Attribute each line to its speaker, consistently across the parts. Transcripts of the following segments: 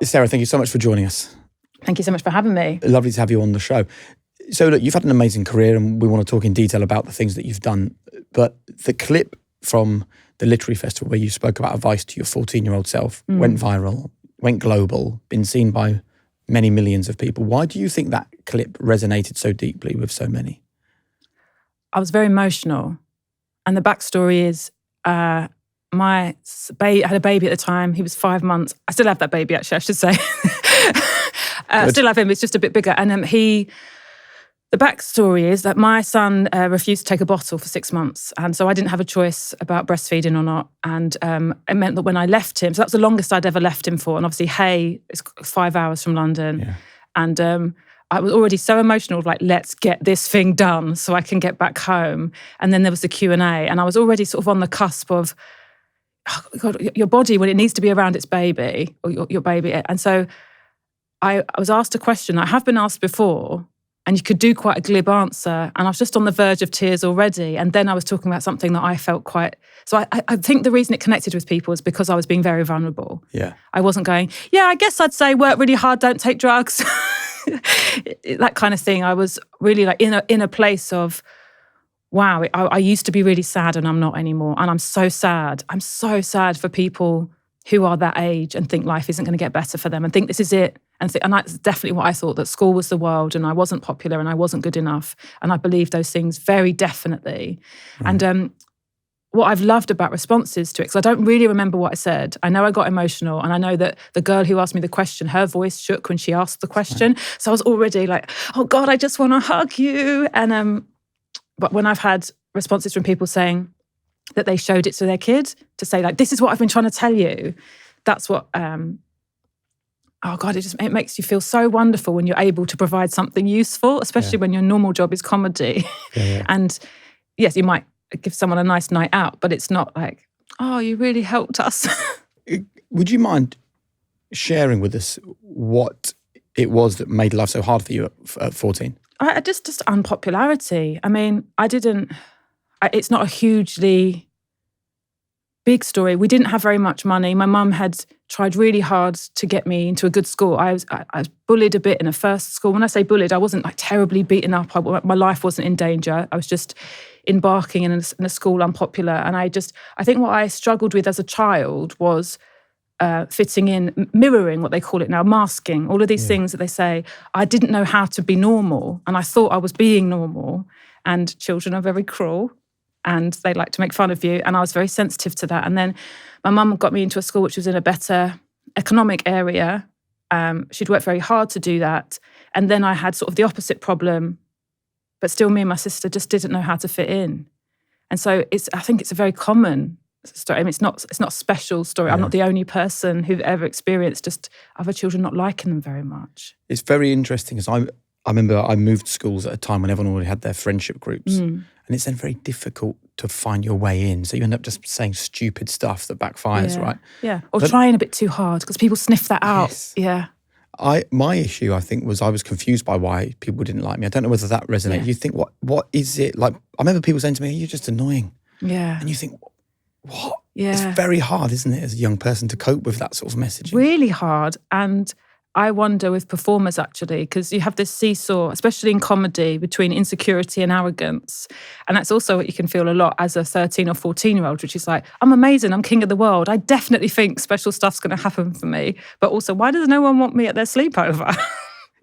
Speaker 1: Sarah, thank you so much for joining us.
Speaker 2: Thank you so much for having me.
Speaker 1: Lovely to have you on the show. So look, you've had an amazing career and we want to talk in detail about the things that you've done. But the clip from the Literary Festival where you spoke about advice to your 14-year-old self went viral, went global, been seen by many millions of people. Why do you think that clip resonated so deeply with so many?
Speaker 2: I was very emotional. And the backstory is I had a baby at the time. He was 5 months. I still have that baby, actually, I should say. I still have him. It's just a bit bigger. And the backstory is that my son refused to take a bottle for 6 months. And so I didn't have a choice about breastfeeding or not. And it meant that when I left him, so that was the longest I'd ever left him for. And obviously, Hay is 5 hours from London. Yeah. And I was already so emotional, like, let's get this thing done so I can get back home. And then there was the Q&A. And I was already sort of on the cusp of, oh God, your body, when it needs to be around its baby, or your baby. And so I was asked a question I have been asked before, and you could do quite a glib answer. And I was just on the verge of tears already. And then I was talking about something that I felt quite... So I think the reason it connected with people is because I was being very vulnerable.
Speaker 1: Yeah.
Speaker 2: I wasn't going, yeah, I guess I'd say work really hard, don't take drugs. That kind of thing. I was really like in a place of, wow, I used to be really sad and I'm not anymore. And I'm so sad. I'm so sad for people who are that age and think life isn't going to get better for them and think this is it. And that's definitely what I thought, that school was the world and I wasn't popular and I wasn't good enough. And I believed those things very definitely. And what I've loved about responses to it, because I don't really remember what I said. I know I got emotional and I know that the girl who asked me the question, her voice shook when she asked the question. Right. So I was already like, oh God, I just want to hug you. And but when I've had responses from people saying that they showed it to their kid, to say like, this is what I've been trying to tell you, that's what... oh God, it makes you feel so wonderful when you're able to provide something useful, especially when your normal job is comedy. Yeah. And yes, you might give someone a nice night out, but it's not like, oh, you really helped us.
Speaker 1: Would you mind sharing with us what it was that made life so hard for you at 14?
Speaker 2: Just unpopularity. I mean, it's not a hugely big story. We didn't have very much money. My mum had tried really hard to get me into a good school. I was bullied a bit in a first school. When I say bullied, I wasn't like terribly beaten up. My life wasn't in danger. I was just embarking in a school unpopular. And I think what I struggled with as a child was fitting in, mirroring, what they call it now, masking, all of these things that they say. I didn't know how to be normal. And I thought I was being normal. And children are very cruel. And they like to make fun of you. And I was very sensitive to that. And then my mum got me into a school which was in a better economic area. She'd worked very hard to do that. And then I had sort of the opposite problem, but still me and my sister just didn't know how to fit in. And so I think it's a very common story. I mean, it's not a special story. Yeah. I'm not the only person who've ever experienced just other children not liking them very much.
Speaker 1: It's very interesting because I remember I moved schools at a time when everyone already had their friendship groups. And it's then very difficult to find your way in. So you end up just saying stupid stuff that backfires, right?
Speaker 2: Yeah, or trying a bit too hard because people sniff that out. Yes. Yeah.
Speaker 1: My issue, I think, was I was confused by why people didn't like me. I don't know whether that resonates. Yeah. You think, what is it? Like, I remember people saying to me, you're just annoying.
Speaker 2: Yeah.
Speaker 1: And you think, what?
Speaker 2: Yeah.
Speaker 1: It's very hard, isn't it, as a young person to cope with that sort of messaging?
Speaker 2: Really hard. And I wonder with performers, actually, because you have this seesaw, especially in comedy, between insecurity and arrogance. And that's also what you can feel a lot as a 13 or 14-year-old, which is like, I'm amazing, I'm king of the world. I definitely think special stuff's going to happen for me. But also, why does no one want me at their sleepover?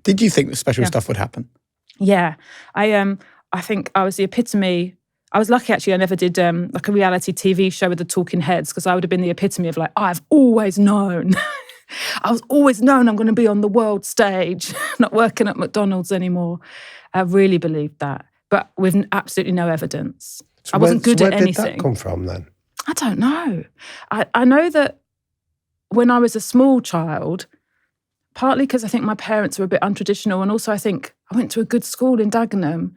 Speaker 1: Did you think that special stuff would happen?
Speaker 2: Yeah. I think I was the epitome. I was lucky, actually, I never did like a reality TV show with the talking heads, because I would have been the epitome of like, I've always known. I was always known I'm going to be on the world stage, not working at McDonald's anymore. I really believed that, but with absolutely no evidence.
Speaker 3: So
Speaker 2: I wasn't good at anything.
Speaker 3: Where did that come from then?
Speaker 2: I don't know. I know that when I was a small child, partly because I think my parents were a bit untraditional, and also I think I went to a good school in Dagenham.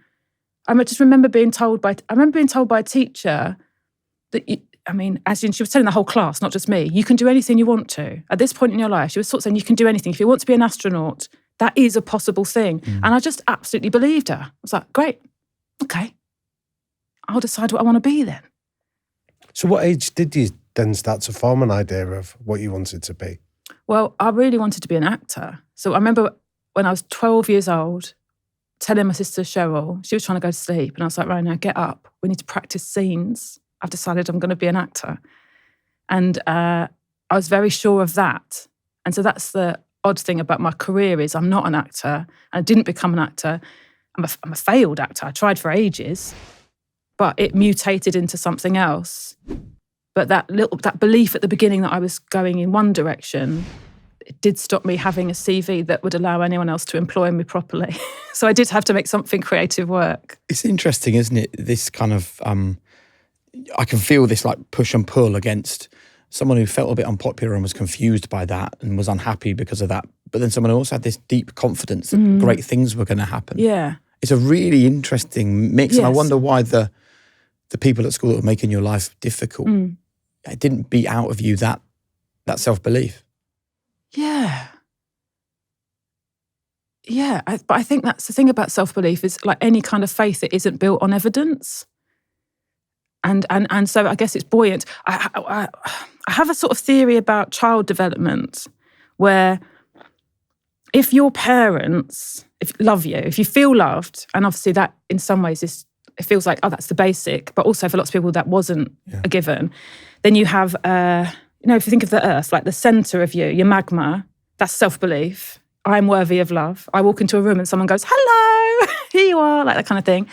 Speaker 2: I just remember being told by a teacher that as in she was telling the whole class, not just me, you can do anything you want to. At this point in your life, she was sort of saying you can do anything. If you want to be an astronaut, that is a possible thing. And I just absolutely believed her. I was like, great, okay, I'll decide what I want to be then.
Speaker 3: So what age did you then start to form an idea of what you wanted to be?
Speaker 2: Well, I really wanted to be an actor. So I remember when I was 12 years old, telling my sister Cheryl, she was trying to go to sleep, and I was like, right, now get up. We need to practice scenes. I've decided I'm going to be an actor. And I was very sure of that. And so that's the odd thing about my career is I'm not an actor. I didn't become an actor. I'm a failed actor. I tried for ages, but it mutated into something else. But that belief at the beginning that I was going in one direction, it did stop me having a CV that would allow anyone else to employ me properly. So I did have to make something creative work.
Speaker 1: It's interesting, isn't it? This kind of, I can feel this like push and pull against someone who felt a bit unpopular and was confused by that and was unhappy because of that. But then someone who also had this deep confidence that great things were going to happen.
Speaker 2: Yeah.
Speaker 1: It's a really interesting mix. Yes. And I wonder why the people at school that were making your life difficult, it didn't beat out of you that self-belief.
Speaker 2: Yeah. Yeah, but I think that's the thing about self-belief is like any kind of faith that isn't built on evidence. And so I guess it's buoyant. I have a sort of theory about child development where if your parents love you, if you feel loved, and obviously that in some ways it feels like, oh, that's the basic, but also for lots of people that wasn't a given, then you have, if you think of the earth, like the centre of you, your magma, that's self-belief. I'm worthy of love. I walk into a room and someone goes, hello, here you are, like that kind of thing.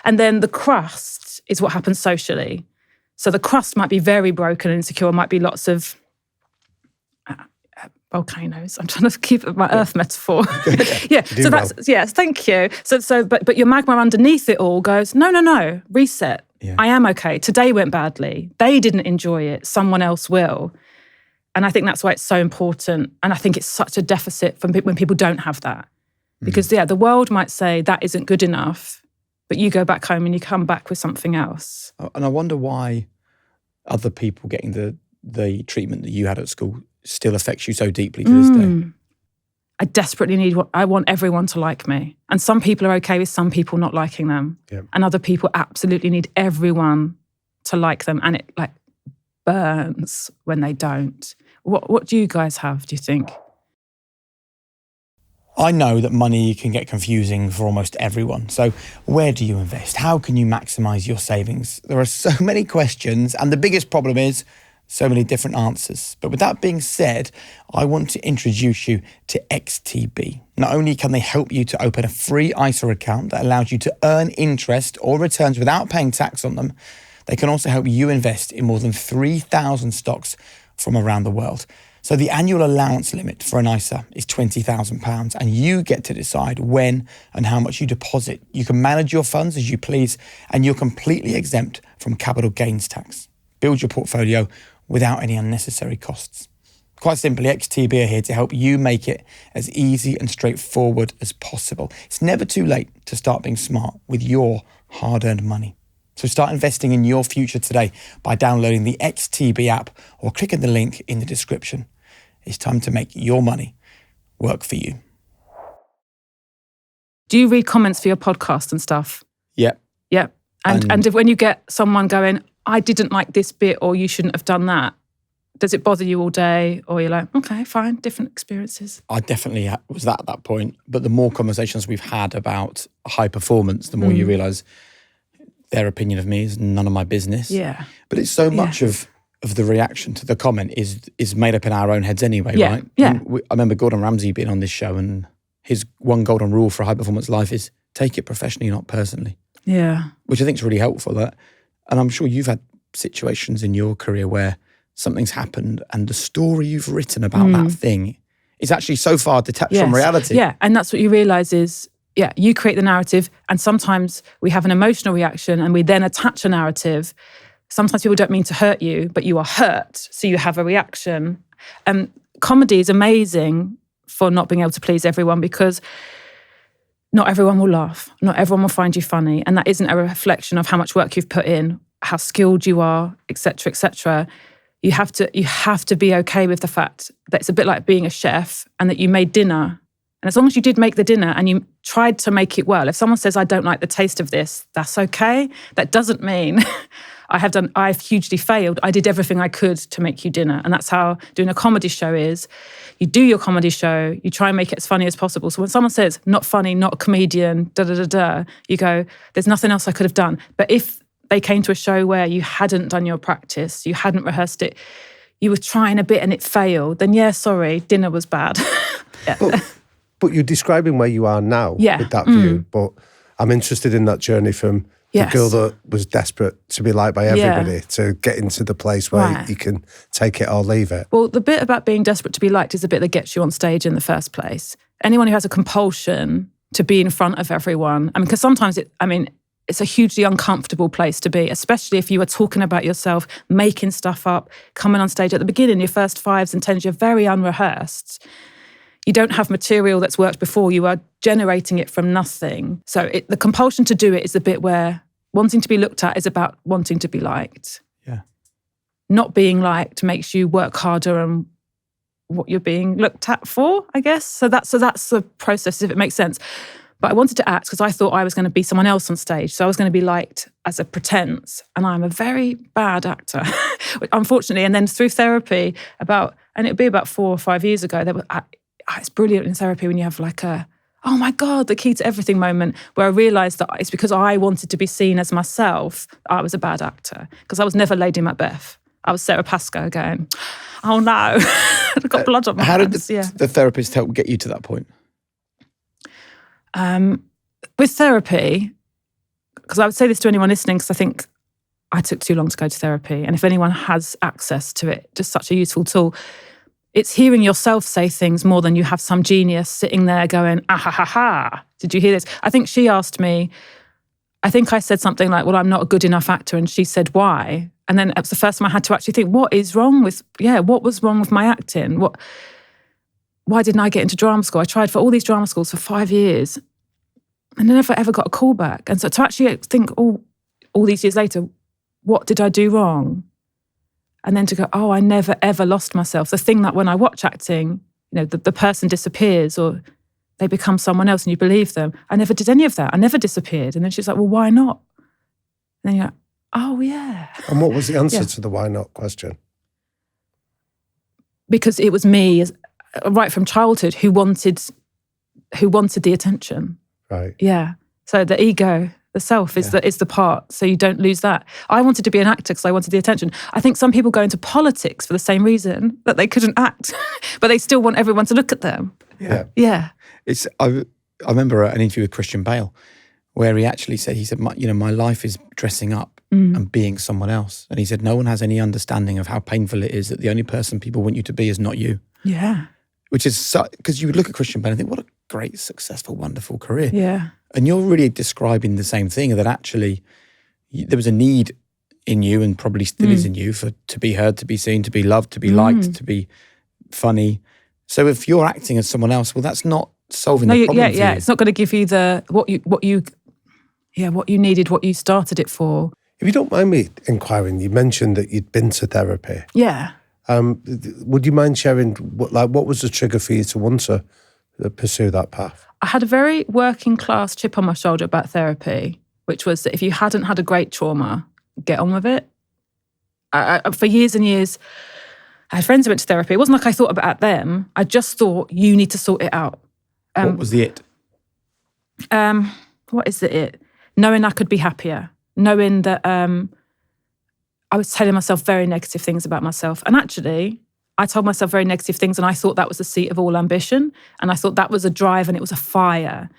Speaker 2: And then the crust is what happens socially. So the crust might be very broken and insecure, might be lots of volcanoes. I'm trying to keep my earth metaphor. Yeah. So that's, yes, thank you. So, but your magma underneath it all goes, no, reset. Yeah. I am okay. Today went badly. They didn't enjoy it. Someone else will. And I think that's why it's so important. And I think it's such a deficit when people don't have that. Because, the world might say that isn't good enough, but you go back home and you come back with something else.
Speaker 1: And I wonder why other people getting the treatment that you had at school still affects you so deeply to this day.
Speaker 2: I desperately I want everyone to like me. And some people are okay with some people not liking them. Yeah. And other people absolutely need everyone to like them. And it like burns when they don't. What do you guys have, do you think?
Speaker 1: I know that money can get confusing for almost everyone. So where do you invest? How can you maximise your savings? There are so many questions, and the biggest problem is so many different answers. But with that being said, I want to introduce you to XTB. Not only can they help you to open a free ISA account that allows you to earn interest or returns without paying tax on them, they can also help you invest in more than 3,000 stocks from around the world. So the annual allowance limit for an ISA is £20,000, and you get to decide when and how much you deposit. You can manage your funds as you please, and you're completely exempt from capital gains tax. Build your portfolio without any unnecessary costs. Quite simply, XTB are here to help you make it as easy and straightforward as possible. It's never too late to start being smart with your hard-earned money. So start investing in your future today by downloading the XTB app or clicking the link in the description. It's time to make your money work for you.
Speaker 2: Do you read comments for your podcast and stuff?
Speaker 1: Yep.
Speaker 2: Yep. And if, when you get someone going, I didn't like this bit or you shouldn't have done that, does it bother you all day? Or you're like, okay, fine, different experiences?
Speaker 1: I definitely was at that point. But the more conversations we've had about high performance, the more you realise their opinion of me is none of my business.
Speaker 2: Yeah.
Speaker 1: But it's so much of the reaction to the comment is made up in our own heads anyway, right?
Speaker 2: Yeah.
Speaker 1: I remember Gordon Ramsay being on this show, and his one golden rule for a high performance life is take it professionally, not personally.
Speaker 2: Yeah.
Speaker 1: Which I think is really helpful. And I'm sure you've had situations in your career where something's happened and the story you've written about that thing is actually so far detached from reality.
Speaker 2: Yeah, and that's what you realise is, you create the narrative, and sometimes we have an emotional reaction and we then attach a narrative. Sometimes people don't mean to hurt you, but you are hurt, so you have a reaction. Comedy is amazing for not being able to please everyone because not everyone will laugh, not everyone will find you funny, and that isn't a reflection of how much work you've put in, how skilled you are, etc., etc. You have to be okay with the fact that it's a bit like being a chef and that you made dinner. And as long as you did make the dinner and you tried to make it well, if someone says, I don't like the taste of this, that's okay. That doesn't mean I've hugely failed. I did everything I could to make you dinner. And that's how doing a comedy show is. You do your comedy show, you try and make it as funny as possible. So when someone says, not funny, not a comedian, you go, there's nothing else I could have done. But if they came to a show where you hadn't done your practice, you hadn't rehearsed it, you were trying a bit and it failed, then yeah, sorry, dinner was bad.
Speaker 3: But you're describing where you are now with that view. But I'm interested in that journey from the girl that was desperate to be liked by everybody to get into the place where you can take it or leave it.
Speaker 2: Well, the bit about being desperate to be liked is the bit that gets you on stage in the first place. Anyone who has a compulsion to be in front of everyone, because sometimes it's a hugely uncomfortable place to be, especially if you are talking about yourself, making stuff up, coming on stage at the beginning, your first 5s and 10s, you're very unrehearsed. You don't have material that's worked before. You are generating it from nothing. So the compulsion to do it is the bit where wanting to be looked at is about wanting to be liked.
Speaker 1: Yeah.
Speaker 2: Not being liked makes you work harder on what you're being looked at for, I guess. So that's the process, if it makes sense. But I wanted to act because I thought I was going to be someone else on stage. So I was going to be liked as a pretense. And I'm a very bad actor, unfortunately. And then through therapy, it'd be about 4 or 5 years ago, it's brilliant in therapy when you have like oh my God, the key to everything moment where I realised that it's because I wanted to be seen as myself. I was a bad actor because I was never Lady Macbeth. I was Sara Pascoe going, oh no, I've got blood on my hands.
Speaker 1: How did the therapist help get you to that point?
Speaker 2: With therapy, because I would say this to anyone listening, because I think I took too long to go to therapy. And if anyone has access to it, just such a useful tool. It's hearing yourself say things more than you have some genius sitting there going, ah ha ha ha, did you hear this? I think she asked me, I think I said something like, well, I'm not a good enough actor. And she said, why? And then it was the first time I had to actually think, what was wrong with my acting? Why didn't I get into drama school? I tried for all these drama schools for 5 years and I never ever got a call back. And so to actually think all these years later, what did I do wrong? And then to go, oh, I never, ever lost myself. The thing that when I watch acting, the person disappears or they become someone else and you believe them. I never did any of that. I never disappeared. And then she's like, well, why not? And then you're like, oh, yeah.
Speaker 3: And what was the answer to the why not question?
Speaker 2: Because it was me, right from childhood, who wanted the attention.
Speaker 3: Right.
Speaker 2: Yeah. So the ego, the self is the part, so you don't lose that. I wanted to be an actor because I wanted the attention. I think some people go into politics for the same reason, that they couldn't act, but they still want everyone to look at them.
Speaker 3: Yeah.
Speaker 2: Yeah.
Speaker 1: I remember an interview with Christian Bale where he actually said, my life is dressing up and being someone else. And he said, no one has any understanding of how painful it is that the only person people want you to be is not you.
Speaker 2: Yeah.
Speaker 1: Which is, because you would look at Christian Bale and think, what a great, successful, wonderful career.
Speaker 2: Yeah.
Speaker 1: And you're really describing the same thing, that actually there was a need in you and probably still is in you to be heard, to be seen, to be loved, to be liked, to be funny. So if you're acting as someone else, well, that's not solving the problem for you.
Speaker 2: It's not going to give you what you needed, what you started it for.
Speaker 3: If you don't mind me inquiring, you mentioned that you'd been to therapy.
Speaker 2: Yeah.
Speaker 3: Would you mind sharing what was the trigger for you to want to pursue that path?
Speaker 2: I had a very working class chip on my shoulder about therapy, which was that if you hadn't had a great trauma, get on with it. For years and years, I had friends who went to therapy. It wasn't like I thought about them. I just thought, you need to sort it out.
Speaker 1: What was the it?
Speaker 2: What is the it? Knowing I could be happier. Knowing that I was telling myself very negative things about myself. And actually, I told myself very negative things and I thought that was the seat of all ambition. And I thought that was a drive and it was a fire.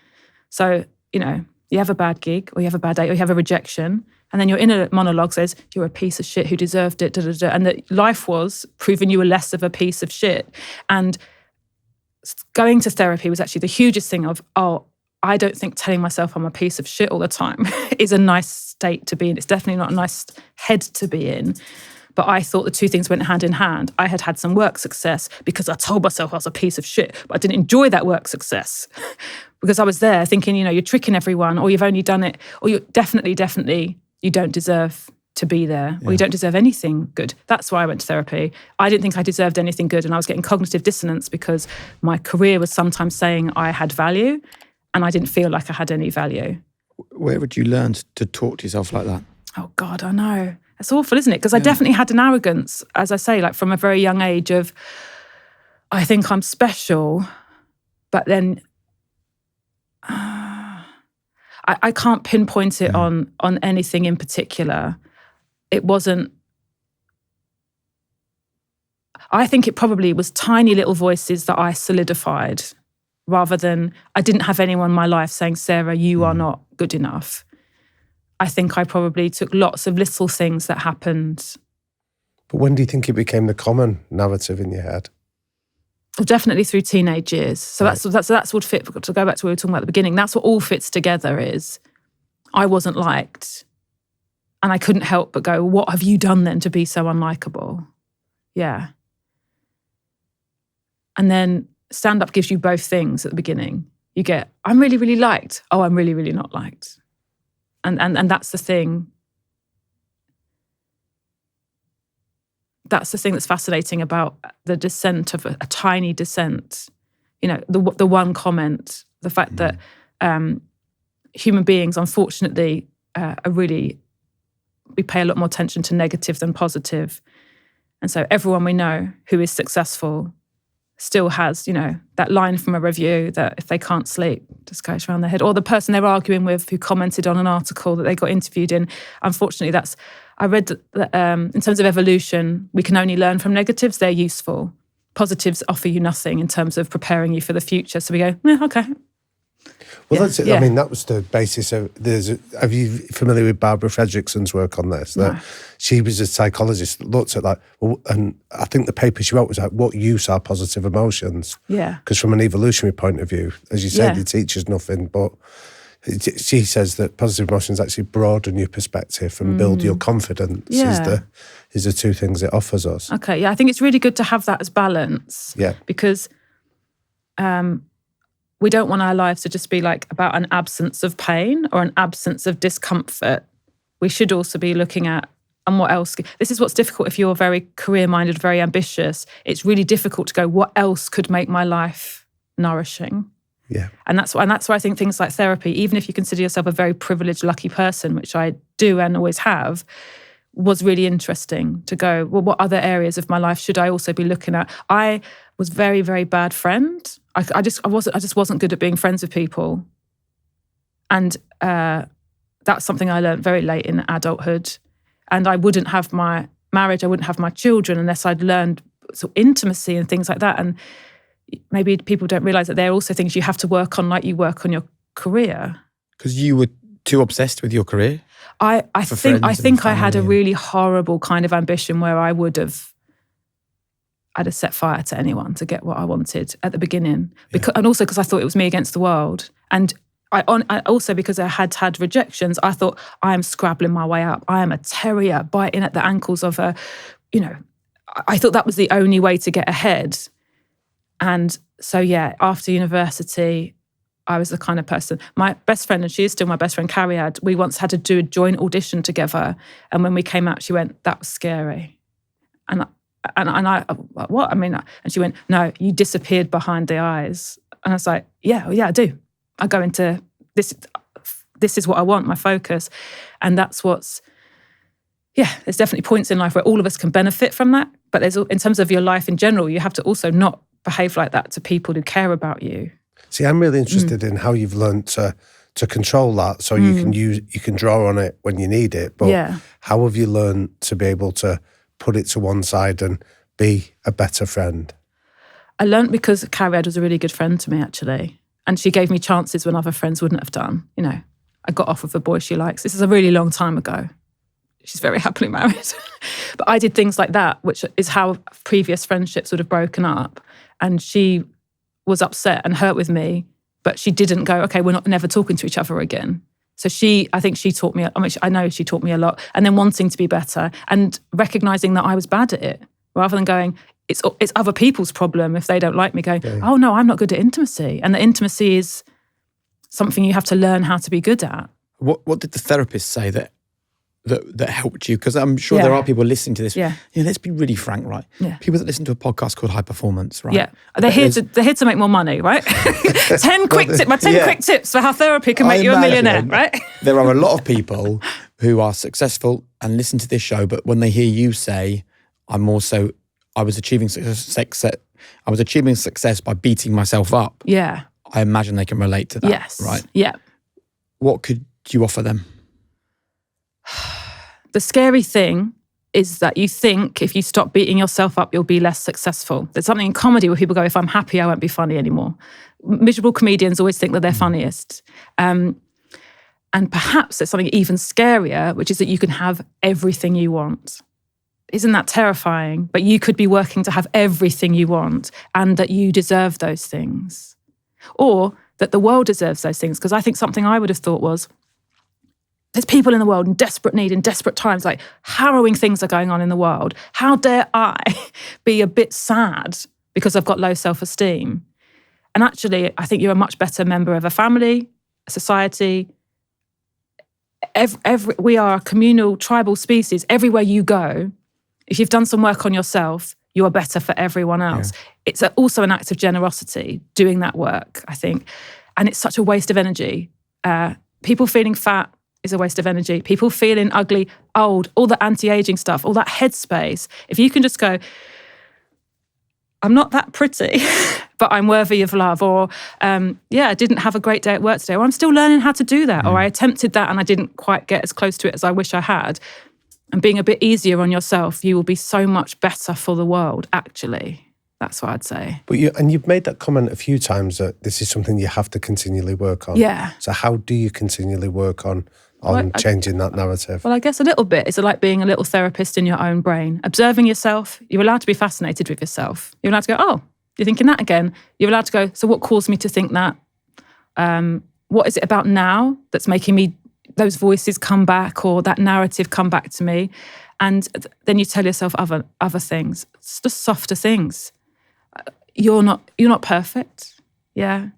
Speaker 2: So, you have a bad gig or you have a bad date or you have a rejection. And then your inner monologue says, you're a piece of shit who deserved it. And that life was proving you were less of a piece of shit. And going to therapy was actually the hugest thing of, I don't think telling myself I'm a piece of shit all the time is a nice state to be in. It's definitely not a nice head to be in. But I thought the two things went hand in hand. I had some work success because I told myself I was a piece of shit, but I didn't enjoy that work success because I was there thinking, you're tricking everyone, or you've only done it, or you definitely, you don't deserve to be there, or you don't deserve anything good. That's why I went to therapy. I didn't think I deserved anything good, and I was getting cognitive dissonance because my career was sometimes saying I had value, and I didn't feel like I had any value.
Speaker 1: Where would you learn to talk to yourself like that?
Speaker 2: Oh God, I know. It's awful, isn't it? Because I definitely had an arrogance, as I say, like from a very young age of, I think I'm special, but then I can't pinpoint it on anything in particular. It wasn't, I think it probably was tiny little voices that I solidified rather than, I didn't have anyone in my life saying, Sarah, you are not good enough. I think I probably took lots of little things that happened.
Speaker 3: But when do you think it became the common narrative in your head?
Speaker 2: Well, definitely through teenage years. So that's what fit, to go back to what we were talking about at the beginning, that's what all fits together is, I wasn't liked. And I couldn't help but go, what have you done then to be so unlikable? Yeah. And then stand-up gives you both things at the beginning. You get, I'm really, really liked. Oh, I'm really, really not liked. And that's the thing. That's the thing that's fascinating about the descent of a tiny descent. You know, the one comment, the fact that human beings, unfortunately, we pay a lot more attention to negative than positive. And so everyone we know who is successful still has, you know, that line from a review that if they can't sleep, just goes around their head. Or the person they're arguing with who commented on an article that they got interviewed in. Unfortunately, I read that in terms of evolution, we can only learn from negatives. They're useful. Positives offer you nothing in terms of preparing you for the future. So we go, okay.
Speaker 3: Well, that's it. Yeah. I mean, that was the basis of. Are you familiar with Barbara Fredrickson's work on this? That she was a psychologist that looked at and I think the paper she wrote was like, what use are positive emotions?
Speaker 2: Yeah.
Speaker 3: Because from an evolutionary point of view, as you said, it teaches nothing, but she says that positive emotions actually broaden your perspective and build your confidence. Is the two things it offers us.
Speaker 2: Okay, yeah, I think it's really good to have that as balance.
Speaker 3: Yeah.
Speaker 2: Because we don't want our lives to just be like about an absence of pain or an absence of discomfort. We should also be looking at, and what else? This is what's difficult if you're very career-minded, very ambitious. It's really difficult to go, what else could make my life nourishing?
Speaker 3: Yeah.
Speaker 2: And that's why I think things like therapy, even if you consider yourself a very privileged, lucky person, which I do and always have, was really interesting to go, well, what other areas of my life should I also be looking at? I was very, very bad friend. I just wasn't good at being friends with people. And that's something I learned very late in adulthood. And I wouldn't have my marriage, I wouldn't have my children unless I'd learned sort of intimacy and things like that. And maybe people don't realise that they're also things you have to work on like you work on your career. Because
Speaker 1: you were too obsessed with your career?
Speaker 2: I think I had a really horrible kind of ambition where I'd have set fire to anyone to get what I wanted at the beginning. And also because I thought it was me against the world. And I also, because I had rejections, I thought, I am scrabbling my way up. I am a terrier biting at the ankles of a, I thought that was the only way to get ahead. And so, after university, I was the kind of person, my best friend, and she is still my best friend, Carrie, we once had to do a joint audition together. And when we came out, she went, that was scary. And I, what? I mean, and she went, no, you disappeared behind the eyes. And I was like, yeah, I do. I go into this is what I want, my focus. And that's there's definitely points in life where all of us can benefit from that. But in terms of your life in general, you have to also not behave like that to people who care about you.
Speaker 3: See, I'm really interested in how you've learned to control that so you can draw on it when you need it. But how have you learned to be able to put it to one side and be a better friend?
Speaker 2: I learned because Carrie was a really good friend to me, actually. And she gave me chances when other friends wouldn't have done. I got off with a boy she likes. This is a really long time ago. She's very happily married. But I did things like that, which is how previous friendships would have broken up. And she was upset and hurt with me, but she didn't go, okay, we're never talking to each other again. So I think she taught me, I know she taught me a lot. And then wanting to be better and recognising that I was bad at it, rather than going, it's other people's problem if they don't like me, going, oh no, I'm not good at intimacy. And the intimacy is something you have to learn how to be good at.
Speaker 1: What did the therapist say that helped you? Because I'm sure there are people listening to this. Yeah, let's be really frank, right? Yeah. People that listen to a podcast called High Performance, right? Yeah, they're here
Speaker 2: to make more money, right? 10 quick tips for how therapy can make you a millionaire, right?
Speaker 1: There are a lot of people who are successful and listen to this show, but when they hear you say, I was achieving success by beating myself up.
Speaker 2: Yeah.
Speaker 1: I imagine they can relate to that.
Speaker 2: Yes.
Speaker 1: Right?
Speaker 2: Yeah.
Speaker 1: What could you offer them?
Speaker 2: The scary thing is that you think if you stop beating yourself up, you'll be less successful. There's something in comedy where people go, if I'm happy, I won't be funny anymore. Miserable comedians always think that they're funniest. And perhaps there's something even scarier, which is that you can have everything you want. Isn't that terrifying? But you could be working to have everything you want and that you deserve those things. Or that the world deserves those things. Because I think something I would have thought was, there's people in the world in desperate need, in desperate times, like harrowing things are going on in the world. How dare I be a bit sad because I've got low self-esteem? And actually, I think you're a much better member of a family, a society. We are a communal, tribal species. Everywhere you go, if you've done some work on yourself, you are better for everyone else. Yeah. It's also an act of generosity, doing that work, I think. And it's such a waste of energy. People feeling fat is a waste of energy. People feeling ugly, old, all the anti-aging stuff, all that headspace. If you can just go, I'm not that pretty, but I'm worthy of love. Or, I didn't have a great day at work today. Or I'm still learning how to do that. Or I attempted that and I didn't quite get as close to it as I wish I had. And being a bit easier on yourself, you will be so much better for the world, actually. That's what I'd say.
Speaker 3: But you've made that comment a few times that this is something you have to continually work on.
Speaker 2: Yeah.
Speaker 3: So how do you continually work on changing that narrative?
Speaker 2: Well, I guess a little bit. It's like being a little therapist in your own brain. Observing yourself, you're allowed to be fascinated with yourself. You're allowed to go, oh, you're thinking that again. You're allowed to go, so what caused me to think that? What is it about now that's making me, those voices come back or that narrative come back to me? And then you tell yourself other things. It's just softer things. You're not perfect. Yeah.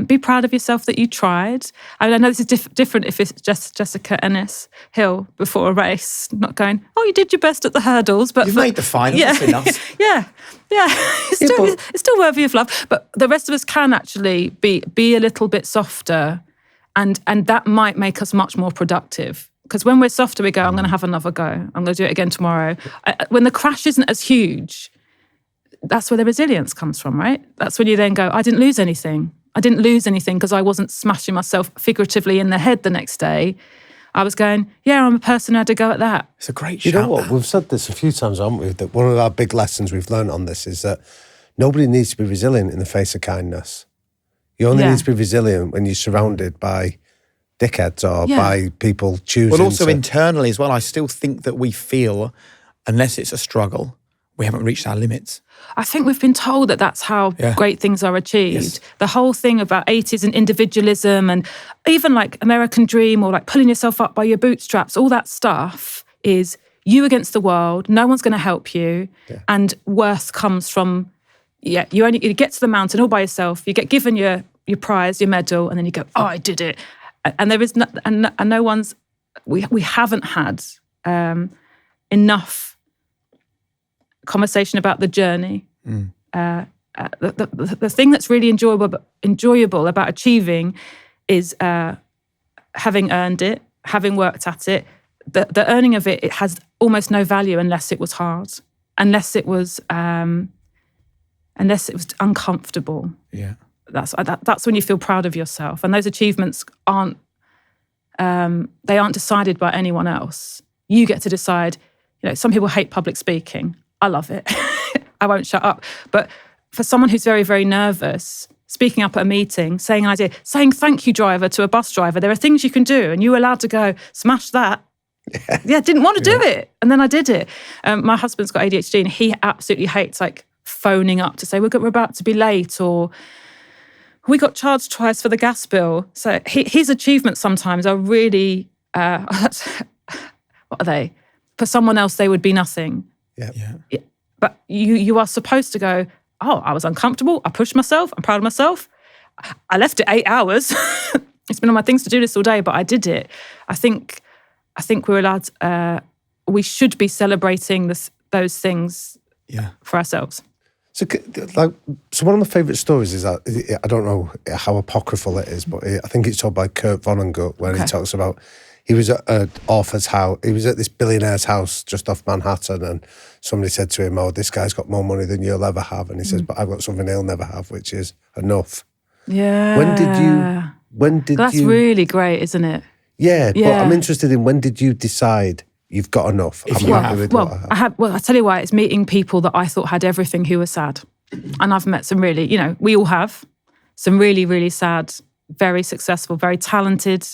Speaker 2: Be proud of yourself that you tried. I mean, I know this is different if it's just Jessica Ennis-Hill before a race, not going, oh, you did your best at the hurdles. But
Speaker 1: you've made the finals, that's enough.
Speaker 2: Yeah. It's still worthy of love. But the rest of us can actually be a little bit softer and that might make us much more productive. Because when we're softer, we go, I'm going to have another go. I'm going to do it again tomorrow. When the crash isn't as huge, that's where the resilience comes from, right? That's when you then go, I didn't lose anything. I didn't lose anything because I wasn't smashing myself figuratively in the head the next day. I was going, yeah, I'm a person who had to go at that.
Speaker 1: It's a great shout.
Speaker 3: You know what? We've said this a few times, haven't we? That one of our big lessons we've learned on this is that nobody needs to be resilient in the face of kindness. You only need to be resilient when you're surrounded by dickheads or by people choosing.
Speaker 1: Well, also internally as well, I still think that we feel, unless it's a struggle, we haven't reached our limits.
Speaker 2: I think we've been told that that's how great things are achieved. Yes. The whole thing about 80s and individualism and even like American Dream or like pulling yourself up by your bootstraps, all that stuff is you against the world. No one's going to help you. Yeah. And worth comes from, you get to the mountain all by yourself. You get given your prize, your medal, and then you go, oh, I did it. And there is no one's, we haven't had enough conversation about the journey. The thing that's really enjoyable about achieving is having earned it, having worked at it. The earning of it has almost no value unless it was hard, unless it was uncomfortable.
Speaker 1: Yeah,
Speaker 2: that's when you feel proud of yourself, and those achievements aren't decided by anyone else. You get to decide. Some people hate public speaking. I love it. I won't shut up. But for someone who's very, very nervous, speaking up at a meeting, saying an idea, saying thank you, driver, to a bus driver, there are things you can do, and you're allowed to go, smash that. Didn't want to do it. And then I did it. My husband's got ADHD, and he absolutely hates phoning up to say, we're about to be late, or we got charged twice for the gas bill. So his achievements sometimes are really, what are they? For someone else, they would be nothing.
Speaker 3: Yeah.
Speaker 2: But you are supposed to go, oh, I was uncomfortable. I pushed myself. I'm proud of myself. I left it 8 hours. It's been on my things to do list all day, but I did it. I think we're allowed, we should be celebrating those things for ourselves.
Speaker 3: So one of my favourite stories is that, I don't know how apocryphal it is, but I think it's told by Kurt Vonnegut, where he talks about he was at an author's house. He was at this billionaire's house just off Manhattan, and somebody said to him, "Oh, this guy's got more money than you'll ever have." And he says, "But I've got something he'll never have, which is enough."
Speaker 2: Yeah.
Speaker 3: When did
Speaker 2: That's
Speaker 3: you?
Speaker 2: really great, isn't it?
Speaker 3: Yeah, but I'm interested in, when did you decide you've got enough? I
Speaker 2: tell you why. It's meeting people that I thought had everything who were sad. And I've met some really, we all have some really, really sad, very successful, very talented.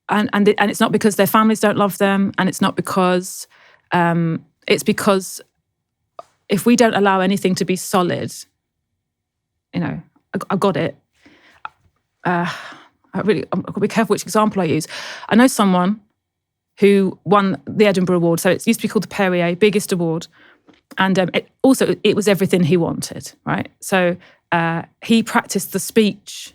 Speaker 2: And it's not because their families don't love them. And it's not because, it's because if we don't allow anything to be solid, I got it. I've got to be careful which example I use. I know someone who won the Edinburgh Award. So it used to be called the Perrier, biggest award. And it was everything he wanted, right? So he practiced the speech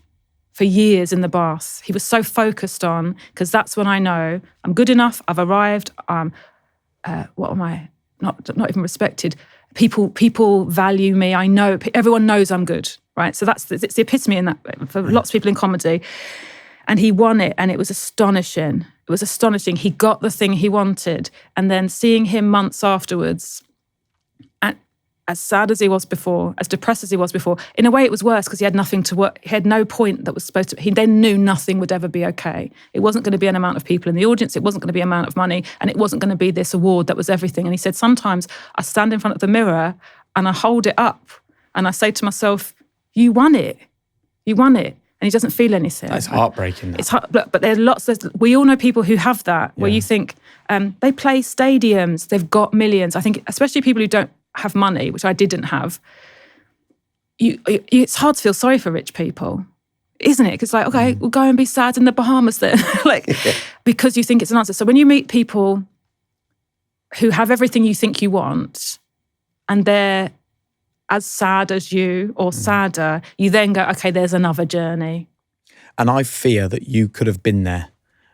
Speaker 2: for years in the bath. He was so focused on, because that's when I know I'm good enough, I've arrived, what am I? Not even respected. People value me. I know, everyone knows I'm good, right? So it's the epitome in that for lots of people in comedy. And he won it, and it was astonishing. It was astonishing. He got the thing he wanted. And then seeing him months afterwards, as sad as he was before, as depressed as he was before, in a way it was worse because he had nothing to work. He had no point that was supposed to. He then knew nothing would ever be okay. It wasn't going to be an amount of people in the audience. It wasn't going to be an amount of money, and it wasn't going to be this award that was everything. And he said, sometimes I stand in front of the mirror and I hold it up and I say to myself, "You won it. You won it." And he doesn't feel anything.
Speaker 1: That's heartbreaking.
Speaker 2: It's but there are lots. We all know people who have that, where you think they play stadiums, they've got millions. I think especially people who don't have money, which I didn't have, it's hard to feel sorry for rich people, isn't it? Because like, okay, we'll go and be sad in the Bahamas then, because you think it's an answer. So when you meet people who have everything you think you want, and they're as sad as you or sadder, you then go, okay, there's another journey.
Speaker 1: And I fear that you could have been there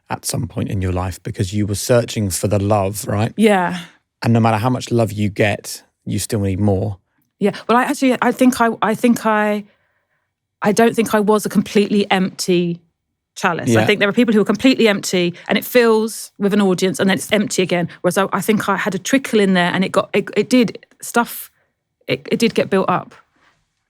Speaker 1: at some point in your life because you were searching for the love, right?
Speaker 2: Yeah.
Speaker 1: And no matter how much love you get, you still need more.
Speaker 2: Yeah. Well, I don't think I was a completely empty chalice. Yeah. I think there are people who are completely empty and it fills with an audience and then it's empty again. Whereas I think I had a trickle in there and it did get built up.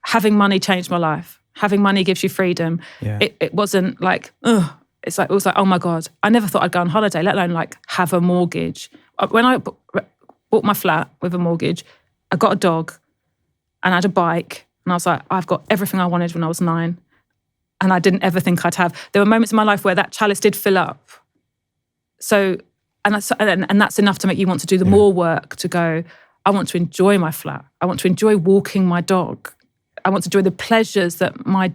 Speaker 2: Having money changed my life. Having money gives you freedom. Yeah. It wasn't like, ugh. It was like, oh my God, I never thought I'd go on holiday, let alone like have a mortgage. When I bought my flat with a mortgage, I got a dog and I had a bike and I was like, I've got everything I wanted when I was 9 and I didn't ever think I'd have. There were moments in my life where that chalice did fill up. So, and that's enough to make you want to do the more work to go, I want to enjoy my flat. I want to enjoy walking my dog. I want to enjoy the pleasures that my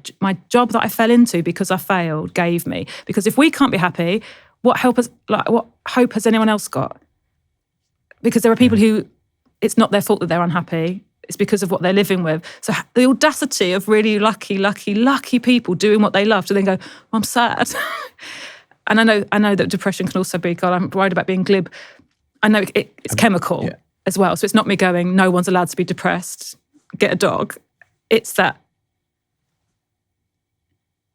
Speaker 2: job that I fell into because I failed gave me. Because if we can't be happy, what hope has anyone else got? Because there are people who, it's not their fault that they're unhappy. It's because of what they're living with. So the audacity of really lucky people doing what they love to then go, I'm sad. And I know that depression can also be, God, I'm worried about being glib. I know it's chemical as well. So it's not me going, no one's allowed to be depressed, get a dog. It's that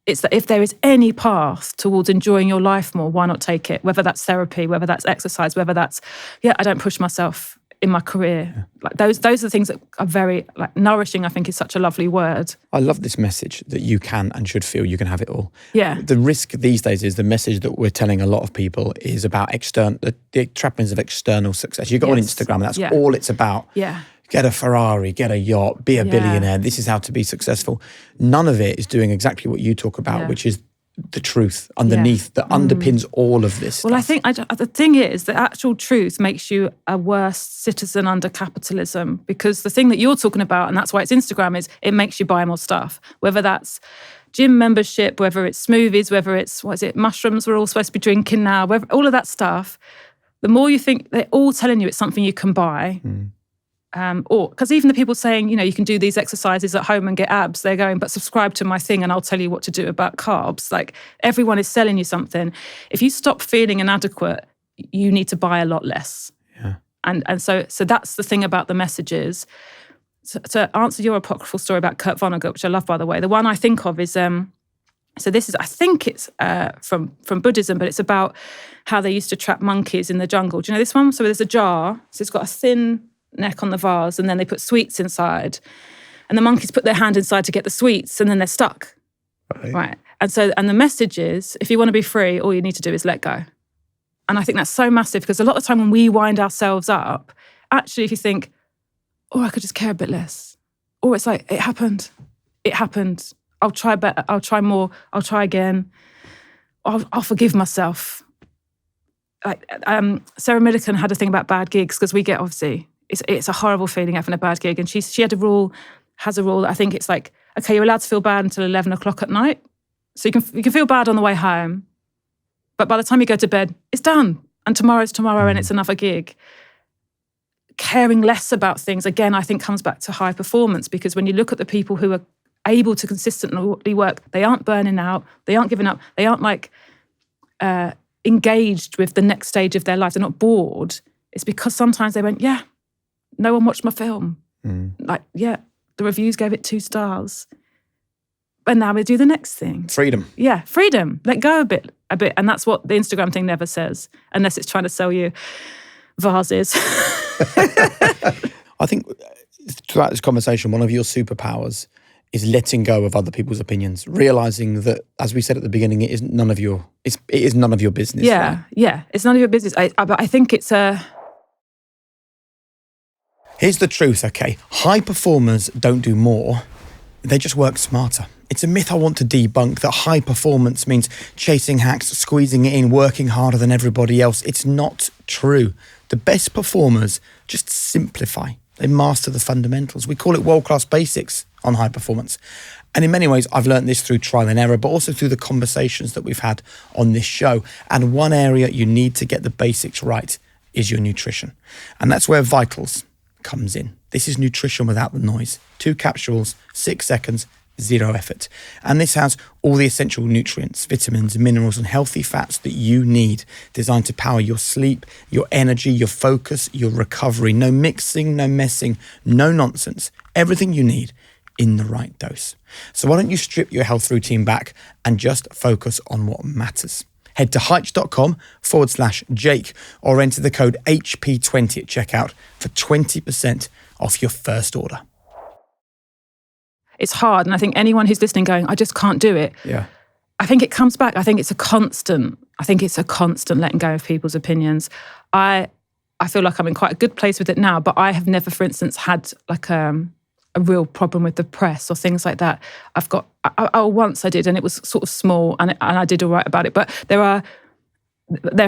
Speaker 2: if there is any path towards enjoying your life more, why not take it? Whether that's therapy, whether that's exercise, whether that's, I don't push myself in my career. Yeah. Like those are the things that are very nourishing. I think is such a lovely word.
Speaker 1: I love this message that you can and should feel you can have it all.
Speaker 2: Yeah.
Speaker 1: The risk these days is the message that we're telling a lot of people is about the trappings of external success. You go on Instagram and that's all it's about.
Speaker 2: Yeah.
Speaker 1: Get a Ferrari, get a yacht, be a billionaire. This is how to be successful. None of it is doing exactly what you talk about, which is the truth underneath that underpins all of this stuff.
Speaker 2: Well, I think the thing is the actual truth makes you a worse citizen under capitalism, because the thing that you're talking about, and that's why it's Instagram, is it makes you buy more stuff, whether that's gym membership, whether it's smoothies, whether it's, mushrooms we're all supposed to be drinking now, all of that stuff. The more you think, they're all telling you it's something you can buy. Or because even the people saying, you can do these exercises at home and get abs, they're going, but subscribe to my thing and I'll tell you what to do about carbs. Like everyone is selling you something. If you stop feeling inadequate, you need to buy a lot less.
Speaker 1: Yeah.
Speaker 2: And so that's the thing about the messages. So to answer your apocryphal story about Kurt Vonnegut, which I love, by the way, the one I think of is So this is, I think it's from Buddhism, but it's about how they used to trap monkeys in the jungle. Do you know this one? So there's a jar, so it's got a thin neck on the vase, and then they put sweets inside. And the monkeys put their hand inside to get the sweets, and then they're stuck. Right. And the message is, if you want to be free, all you need to do is let go. And I think that's so massive, because a lot of the time when we wind ourselves up, actually, if you think, oh, I could just care a bit less. Or it's like, it happened. I'll try better. I'll try more. I'll try again. I'll forgive myself. Like Sarah Millican had a thing about bad gigs, because we get, obviously, it's a horrible feeling having a bad gig. And she has a rule, I think it's like, okay, you're allowed to feel bad until 11 o'clock at night. So you can feel bad on the way home, but by the time you go to bed, it's done. And tomorrow's tomorrow, and it's another gig. Caring less about things, again, I think comes back to high performance, because when you look at the people who are able to consistently work, they aren't burning out, they aren't giving up, they aren't like engaged with the next stage of their life, they're not bored. It's because sometimes they went, yeah, no one watched my film. Like, yeah, the reviews gave it 2 stars. And now we do the next thing.
Speaker 1: Freedom.
Speaker 2: Yeah, freedom. Let go a bit. And that's what the Instagram thing never says, unless it's trying to sell you vases.
Speaker 1: I think throughout this conversation, one of your superpowers is letting go of other people's opinions, realizing that, as we said at the beginning, it is none of your business.
Speaker 2: Yeah,
Speaker 1: right?
Speaker 2: Yeah, it's none of your business. But I think it's a.
Speaker 1: Here's the truth, okay? High performers don't do more; they just work smarter. It's a myth I want to debunk, that high performance means chasing hacks, squeezing it in, working harder than everybody else. It's not true. The best performers just simplify. They master the fundamentals. We call it world-class basics on high performance. And in many ways, I've learned this through trial and error, but also through the conversations that we've had on this show. And one area you need to get the basics right is your nutrition. And that's where Vitals comes in. This is nutrition without the noise. 2 capsules, 6 seconds, 0 effort. And this has all the essential nutrients, vitamins, minerals, and healthy fats that you need, designed to power your sleep, your energy, your focus, your recovery. No mixing, no messing, no nonsense. Everything you need in the right dose. So why don't you strip your health routine back and just focus on what matters? Head to Heitch.com/Jake or enter the code HP20 at checkout for 20% off your first order.
Speaker 2: It's hard. And I think anyone who's listening going, I just can't do it.
Speaker 1: Yeah.
Speaker 2: I think it comes back. I think it's a constant letting go of people's opinions. I feel like I'm in quite a good place with it now, but I have never, for instance, had like a real problem with the press or things like that. Once I did, and it was sort of small, and I did all right about it. But there are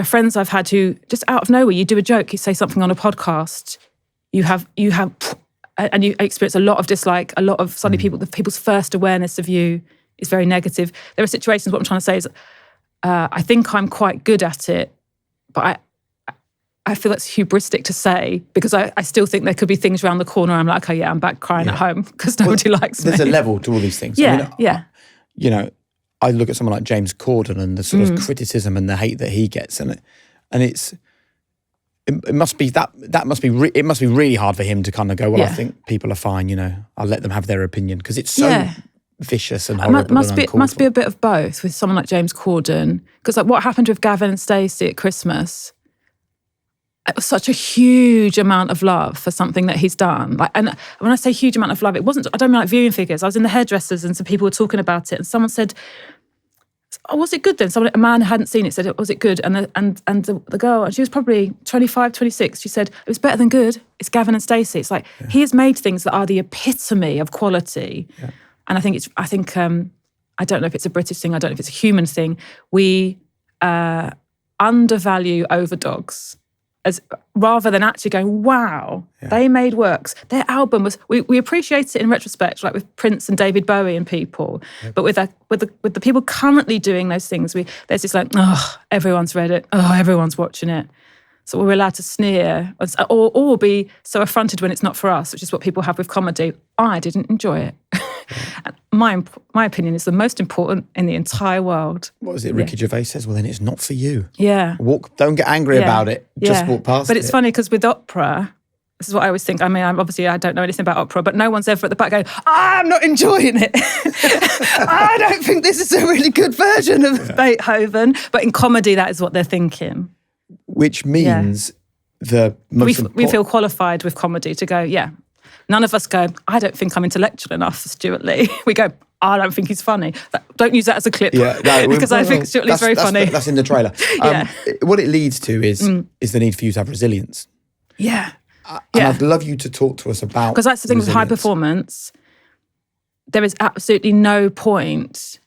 Speaker 2: friends I've had who just out of nowhere, you do a joke, you say something on a podcast, you have, and you experience a lot of dislike, a lot of suddenly people's first awareness of you is very negative. There are situations, what I'm trying to say is, I think I'm quite good at it, but I feel that's hubristic to say, because I still think there could be things around the corner. I'm like, okay, yeah, I'm back crying at home because nobody likes me.
Speaker 1: There's a level to all these things.
Speaker 2: Yeah,
Speaker 1: I look at someone like James Corden and the sort of criticism and the hate that he gets, and it must be really hard for him to kind of go, well, I think people are fine, I'll let them have their opinion, because it's so vicious and horrible. It
Speaker 2: must be a bit of both with someone like James Corden, because like what happened with Gavin and Stacey at Christmas, it was such a huge amount of love for something that he's done. Like, and when I say huge amount of love, it wasn't, I don't mean like viewing figures. I was in the hairdressers and some people were talking about it, and someone said, oh, was it good then? A man who hadn't seen it said, was it good? And the girl, and she was probably 25, 26, she said, it was better than good. It's Gavin and Stacey. It's like, he has made things that are the epitome of quality. Yeah. And I think I don't know if it's a British thing, I don't know if it's a human thing. We undervalue overdogs, as rather than actually going, wow, they made works. Their album was, we appreciate it in retrospect, like with Prince and David Bowie and people. Yep. But with the people currently doing those things, there's this like, oh, everyone's read it. Oh, everyone's watching it. So we're allowed to sneer or be so affronted when it's not for us, which is what people have with comedy. I didn't enjoy it. And my opinion is the most important in the entire world.
Speaker 1: What was it? Ricky Gervais says, well, then it's not for you.
Speaker 2: Yeah.
Speaker 1: Don't get angry about it. Just walk past it.
Speaker 2: But it's funny because with opera, This is what I always think. I mean, I don't know anything about opera, but no one's ever at the back going, I'm not enjoying it. I don't think this is a really good version of Beethoven. But in comedy, that is what they're thinking.
Speaker 1: Which means
Speaker 2: we feel qualified with comedy to go, none of us go, I don't think I'm intellectual enough for Stuart Lee. We go, I don't think he's funny. Don't use that as a clip because I think Stuart Lee's very funny.
Speaker 1: That's in the trailer. What it leads to is the need for you to have resilience.
Speaker 2: Yeah.
Speaker 1: And I'd love you to talk to us about
Speaker 2: because that's the thing with high performance. There is absolutely no point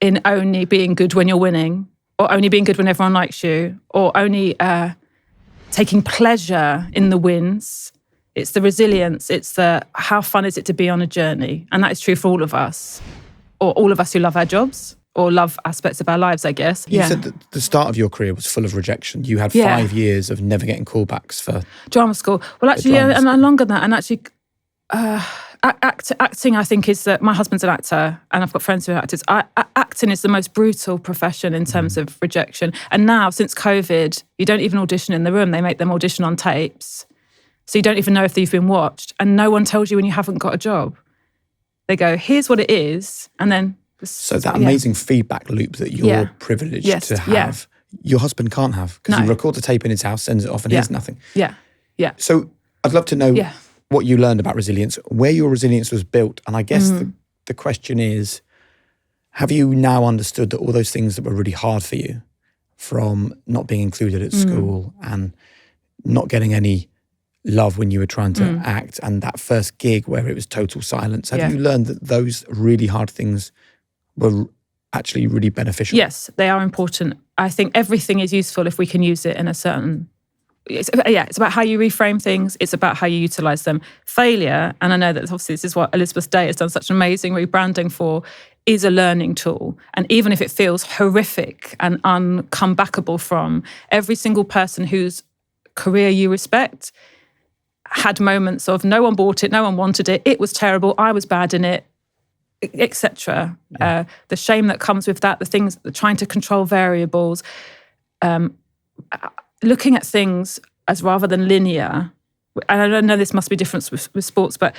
Speaker 2: in only being good when you're winning, or only being good when everyone likes you, or only taking pleasure in the wins. It's the resilience. It's the how fun is it to be on a journey, and that is true for all of us, or all of us who love our jobs or love aspects of our lives, I guess.
Speaker 1: You said that the start of your career was full of rejection. You had 5 years of never getting callbacks for
Speaker 2: drama school. Well, actually, and longer than that. And actually, acting, I think, is that my husband's an actor, and I've got friends who are actors. Acting is the most brutal profession in terms of rejection. And now, since COVID, you don't even audition in the room. They make them audition on tapes. So you don't even know if you've been watched. And no one tells you when you haven't got a job. They go, here's what it is. And then...
Speaker 1: So that amazing feedback loop that you're privileged to have, your husband can't have. Because he records a tape in his house, sends it off, and here's nothing.
Speaker 2: Yeah.
Speaker 1: So I'd love to know what you learned about resilience, where your resilience was built. And I guess the question is, have you now understood that all those things that were really hard for you, from not being included at school and not getting any love when you were trying to act, and that first gig where it was total silence, have you learned that those really hard things were actually really beneficial?
Speaker 2: Yes, they are important. I think everything is useful if we can use it in a certain... It's about how you reframe things. It's about how you utilise them. Failure, and I know that obviously this is what Elizabeth Day has done such an amazing rebranding for, is a learning tool. And even if it feels horrific and uncomebackable from, every single person whose career you respect had moments of no one bought it, no one wanted it, it was terrible, I was bad in it, etc. The shame that comes with that, the things, trying to control variables, looking at things as rather than linear. And I don't know, this must be different with sports, but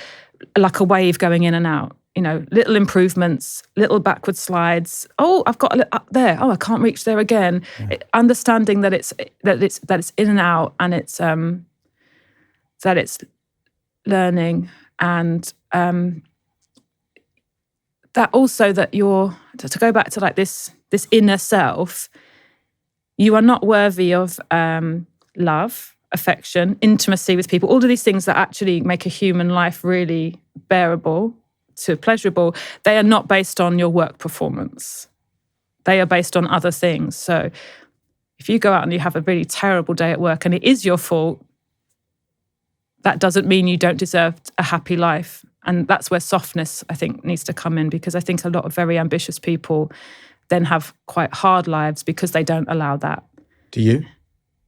Speaker 2: like a wave going in and out. You know, little improvements, little backward slides. Oh, I've got up there. Oh, I can't reach there again. Understanding that it's in and out, and it's that it's learning, and that also that you're, to go back to like this inner self, you are not worthy of love, affection, intimacy with people, all of these things that actually make a human life really bearable to pleasurable. They are not based on your work performance. They are based on other things. So if you go out and you have a really terrible day at work and it is your fault, that doesn't mean you don't deserve a happy life. And that's where softness, I think, needs to come in, because I think a lot of very ambitious people then have quite hard lives because they don't allow that.
Speaker 1: Do you?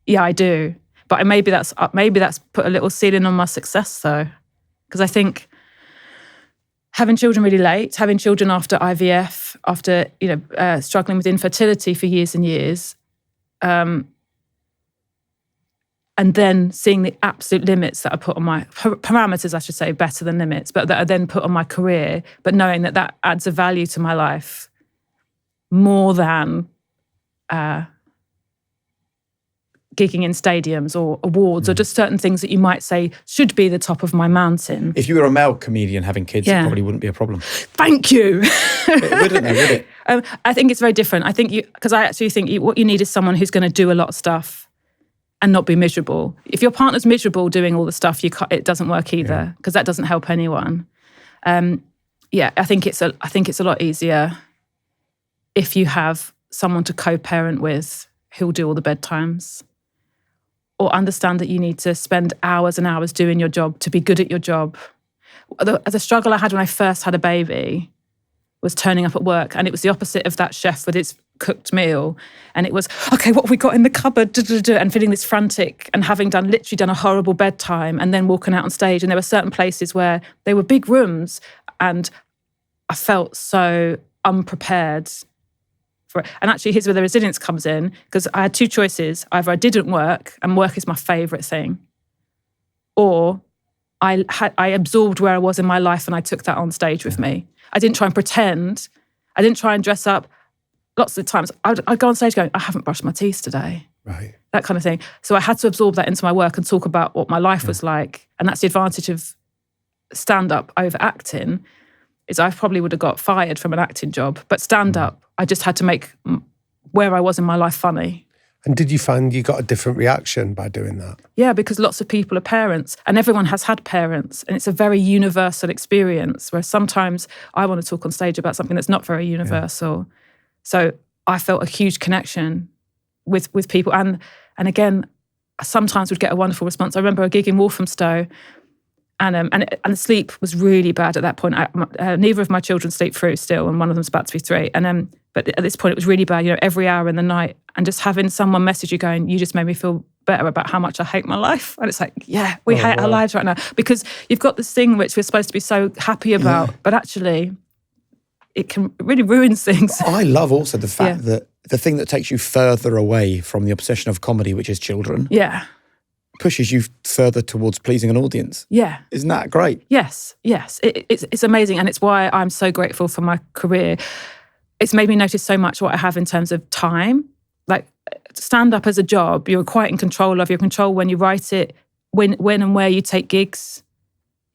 Speaker 2: Yeah, I do. But maybe that's put a little ceiling on my success, though. Because I think having children really late, having children after IVF, after struggling with infertility for years and years, and then seeing the absolute limits that are put on my parameters, I should say, better than limits, but that are then put on my career, but knowing that adds a value to my life more than gigging in stadiums or awards or just certain things that you might say should be the top of my mountain.
Speaker 1: If you were a male comedian having kids, it probably wouldn't be a problem.
Speaker 2: Thank you.
Speaker 1: It wouldn't, though, would it?
Speaker 2: I think it's very different. I think because I actually think what you need is someone who's going to do a lot of stuff and not be miserable. If your partner's miserable doing all the stuff, it doesn't work either, because that doesn't help anyone. I think it's a lot easier if you have someone to co-parent with who'll do all the bedtimes, or understand that you need to spend hours and hours doing your job to be good at your job. The struggle I had when I first had a baby was turning up at work, and it was the opposite of that chef with his cooked meal. And it was, okay, what have we got in the cupboard? And feeling this frantic, and having literally done a horrible bedtime, and then walking out on stage. And there were certain places where they were big rooms, and I felt so unprepared for it. And actually, here's where the resilience comes in, because I had two choices. Either I didn't work, and work is my favourite thing, or I absorbed where I was in my life and I took that on stage with me. I didn't try and pretend. I didn't try and dress up. Lots of the times I'd go on stage going, I haven't brushed my teeth today.
Speaker 3: Right.
Speaker 2: That kind of thing. So I had to absorb that into my work and talk about what my life was like. And that's the advantage of stand-up over acting, is I probably would have got fired from an acting job. But stand-up, I just had to make where I was in my life funny.
Speaker 3: And did you find you got a different reaction by doing that?
Speaker 2: Yeah, because lots of people are parents and everyone has had parents, and it's a very universal experience, where sometimes I want to talk on stage about something that's not very universal. Yeah. So I felt a huge connection with people. And again, I sometimes would get a wonderful response. I remember a gig in Walthamstow, and the sleep was really bad at that point. Neither of my children sleep through still, and one of them's about to be 3. But at this point, it was really bad, every hour in the night. And just having someone message you going, you just made me feel better about how much I hate my life. And it's like, yeah, we hate our lives right now. Because you've got this thing which we're supposed to be so happy about, but actually it can really ruin things.
Speaker 1: I love also the fact that the thing that takes you further away from the obsession of comedy, which is children, pushes you further towards pleasing an audience.
Speaker 2: Yeah.
Speaker 1: Isn't that great?
Speaker 2: Yes. It's amazing. And it's why I'm so grateful for my career. It's made me notice so much what I have in terms of time. Like, stand up as a job, you're quite in control of. You're in control when you write it, when and where you take gigs.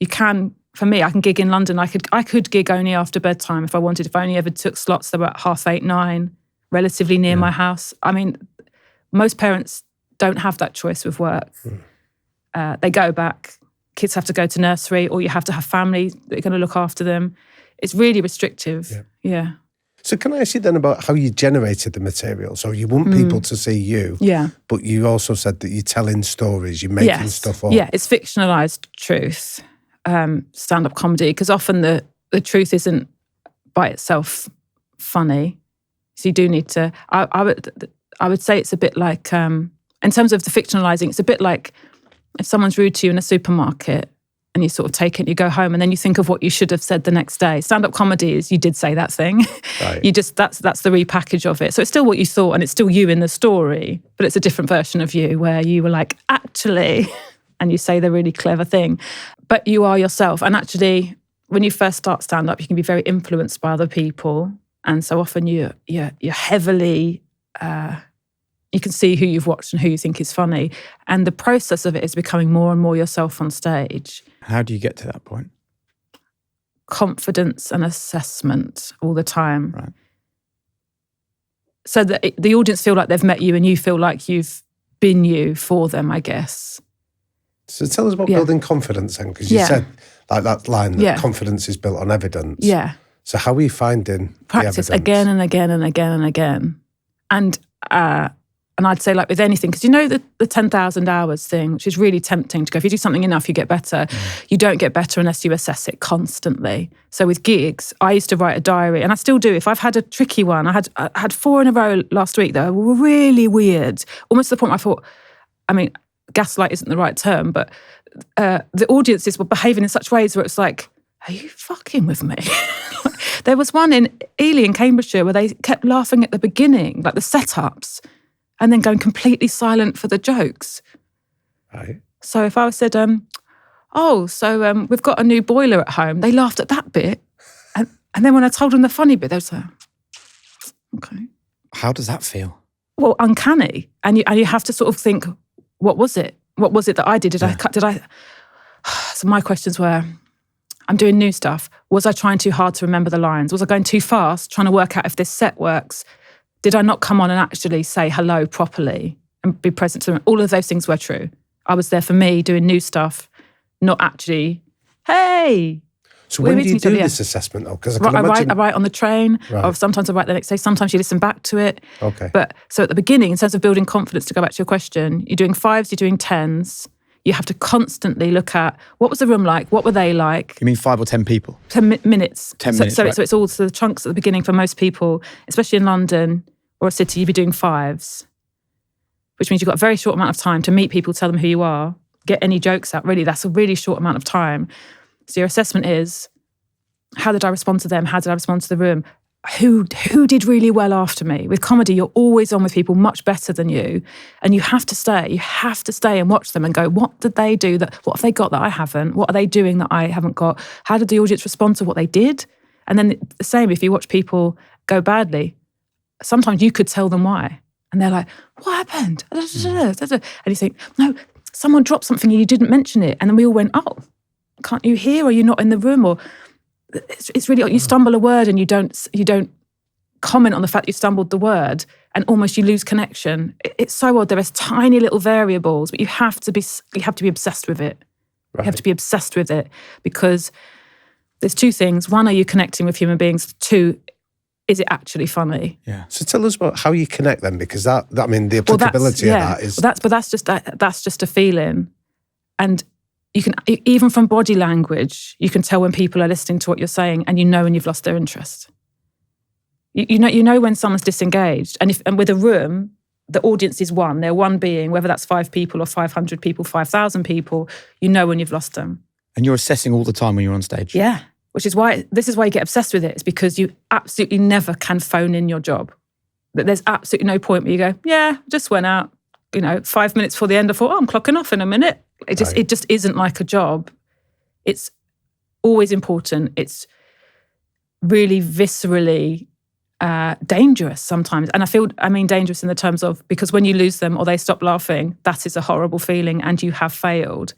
Speaker 2: You can, for me, I can gig in London. I could gig only after bedtime if I wanted. If I only ever took slots that were at 8:30, 9, relatively near my house. I mean, most parents don't have that choice with work. They go back. Kids have to go to nursery, or you have to have family that are going to look after them. It's really restrictive. Yeah.
Speaker 3: So can I ask you then about how you generated the material? So you want people to see you, but you also said that you're telling stories, you're making stuff up.
Speaker 2: Yeah, it's fictionalised truth, stand-up comedy, because often the truth isn't by itself funny. So you do need to, I would say it's a bit like, in terms of the fictionalising, it's a bit like if someone's rude to you in a supermarket, and you sort of take it, you go home, and then you think of what you should have said the next day. Stand-up comedy is you did say that thing. Right. That's the repackage of it. So it's still what you thought, and it's still you in the story, but it's a different version of you where you were like, actually, and you say the really clever thing. But you are yourself. And actually, when you first start stand-up, you can be very influenced by other people. And so often you're heavily... you can see who you've watched and who you think is funny. And the process of it is becoming more and more yourself on stage.
Speaker 1: How do you get to that point?
Speaker 2: Confidence and assessment all the time.
Speaker 1: Right.
Speaker 2: So that the audience feel like they've met you and you feel like you've been you for them, I guess.
Speaker 3: So tell us about building confidence then, because you said like that line that confidence is built on evidence.
Speaker 2: Yeah.
Speaker 3: So how are you finding
Speaker 2: practice
Speaker 3: the evidence?
Speaker 2: Again and again and again and again. And I'd say like with anything, because the 10,000 hours thing, which is really tempting to go, if you do something enough, you get better. You don't get better unless you assess it constantly. So with gigs, I used to write a diary, and I still do. If I've had a tricky one, I had 4 in a row last week that were really weird, almost to the point where I thought, I mean, gaslight isn't the right term, but the audiences were behaving in such ways where it's like, are you fucking with me? There was one in Ely in Cambridgeshire where they kept laughing at the beginning, like the setups, and then going completely silent for the jokes.
Speaker 3: Right.
Speaker 2: So if I said, we've got a new boiler at home, they laughed at that bit. And then when I told them the funny bit, they was like, okay.
Speaker 1: How does that feel?
Speaker 2: Well, uncanny. And you have to sort of think, what was it? What was it that I did? Did I? So my questions were, I'm doing new stuff. Was I trying too hard to remember the lines? Was I going too fast, trying to work out if this set works? Did I not come on and actually say hello properly and be present to them? All of those things were true. I was there for me doing new stuff, not actually, hey.
Speaker 3: So when do you do this assessment though? Because I
Speaker 2: write on the train, or sometimes I write the next day, sometimes you listen back to it.
Speaker 3: Okay.
Speaker 2: But so at the beginning, in terms of building confidence, to go back to your question, you're doing 5s, you're doing 10s. You have to constantly look at what was the room like, what were they like.
Speaker 1: You mean 5 or 10 people?
Speaker 2: 10 minutes.
Speaker 1: 10 minutes, right.
Speaker 2: So it's all the chunks at the beginning for most people, especially in London or a city, you'd be doing 5s, which means you've got a very short amount of time to meet people, tell them who you are, get any jokes out. Really, that's a really short amount of time. So your assessment is, how did I respond to them? How did I respond to the room? who did really well after me. With comedy, you're always on with people much better than you, and you have to stay. You have to stay and watch them and go, what did they do? What have they got that I haven't? What are they doing that I haven't got? How did the audience respond to what they did? And then the same, if you watch people go badly, sometimes you could tell them why. And they're like, what happened? And you think, no, someone dropped something and you didn't mention it. And then we all went, oh, can't you hear? Or you're not in the room? Or it's really, you stumble a word and you don't comment on the fact you stumbled the word, and almost you lose connection. It's so odd. There are tiny little variables, but you have to be obsessed with it. Right. You have to be obsessed with it, because there's two things. One, are you connecting with human beings? Two, is it actually funny?
Speaker 3: Yeah. So tell us about how you connect them, because the applicability of that is.
Speaker 2: Well, that's just a feeling, and you can, even from body language, you can tell when people are listening to what you're saying, and you know when you've lost their interest. You know when someone's disengaged, and with a room, the audience is one. They're one being, whether that's 5 people or 500 people, 5,000 people. You know when you've lost them. And
Speaker 1: you're assessing all the time when you're on stage.
Speaker 2: Yeah, this is why you get obsessed with it. It's because you absolutely never can phone in your job. That there's absolutely no point where you go, yeah, just went out. 5 minutes before the end, I thought, I'm clocking off in a minute. It just isn't like a job. It's always important. It's really viscerally dangerous sometimes. And I mean dangerous in the terms of, because when you lose them or they stop laughing, that is a horrible feeling and you have failed.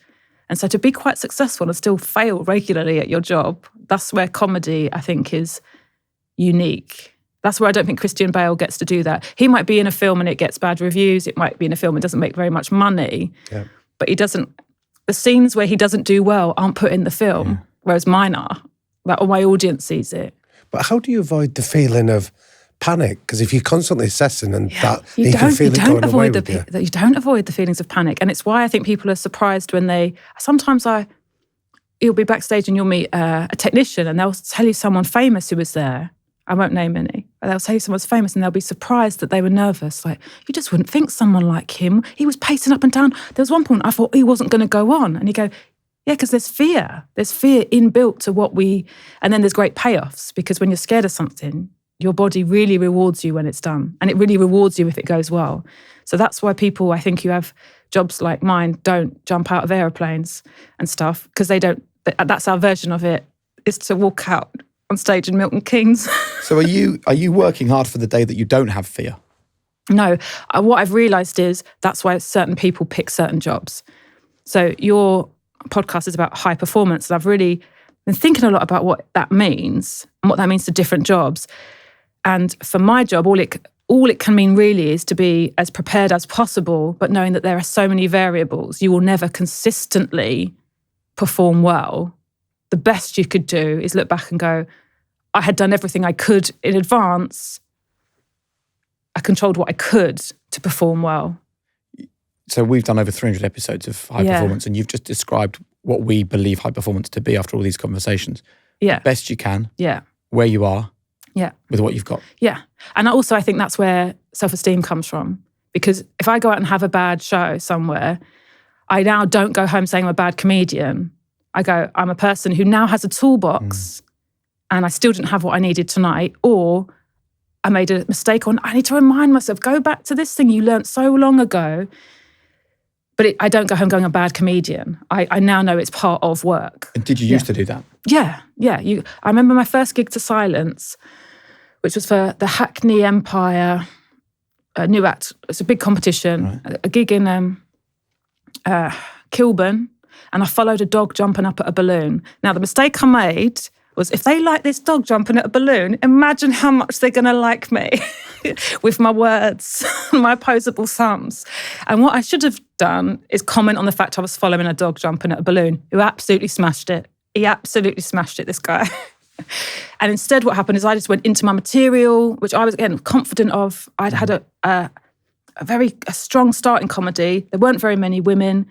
Speaker 2: And so to be quite successful and still fail regularly at your job, that's where comedy, I think, is unique. That's where I don't think Christian Bale gets to do that. He might be in a film and it gets bad reviews. It might be in a film and doesn't make very much money. Yeah. But the scenes where he doesn't do well aren't put in the film, whereas mine are. Or my audience sees it.
Speaker 3: But how do you avoid the feeling of panic? Because if you're constantly assessing and you can feel it going away with you.
Speaker 2: You don't avoid the feelings of panic. And it's why I think people are surprised when you'll be backstage and you'll meet a technician and they'll tell you someone famous who was there. I won't name any. But they'll tell you someone's famous and they'll be surprised that they were nervous. Like, you just wouldn't think someone like him. He was pacing up and down. There was one point I thought he wasn't going to go on. And you go, yeah, because there's fear. There's fear inbuilt to and then there's great payoffs, because when you're scared of something, your body really rewards you when it's done. And it really rewards you if it goes well. So that's why people, I think, who have jobs like mine don't jump out of aeroplanes and stuff, because that's our version of it, is to walk out on stage in Milton Keynes.
Speaker 1: So are you working hard for the day that you don't have fear?
Speaker 2: No. What I've realised is that's why certain people pick certain jobs. So your podcast is about high performance, and I've really been thinking a lot about what that means and what that means to different jobs. And for my job, all it can mean really is to be as prepared as possible, but knowing that there are so many variables. You will never consistently perform well. The best you could do is look back and go, I had done everything I could in advance. I controlled what I could to perform well.
Speaker 1: So we've done over 300 episodes of high performance, and you've just described what we believe high performance to be after all these conversations.
Speaker 2: Yeah.
Speaker 1: Best you can.
Speaker 2: Yeah.
Speaker 1: Where you are.
Speaker 2: Yeah.
Speaker 1: With what you've got.
Speaker 2: Yeah. And also I think that's where self-esteem comes from. Because if I go out and have a bad show somewhere, I now don't go home saying I'm a bad comedian. I go, I'm a person who now has a toolbox and I still didn't have what I needed tonight, or I made a mistake on, I need to remind myself, go back to this thing you learned so long ago. But I don't go home going, a bad comedian. I now know it's part of work.
Speaker 1: And did you used to do that?
Speaker 2: Yeah. I remember my first gig to Silence, which was for the Hackney Empire New Act. It's a big competition, right. A gig in Kilburn, and I followed a dog jumping up at a balloon. Now, the mistake I made was, if they like this dog jumping at a balloon, imagine how much they're going to like me with my words, my opposable thumbs. And what I should have done is comment on the fact I was following a dog jumping at a balloon, who absolutely smashed it. He absolutely smashed it, this guy. And instead what happened is I just went into my material, which I was, again, confident of. I'd had a very strong start in comedy. There weren't very many women.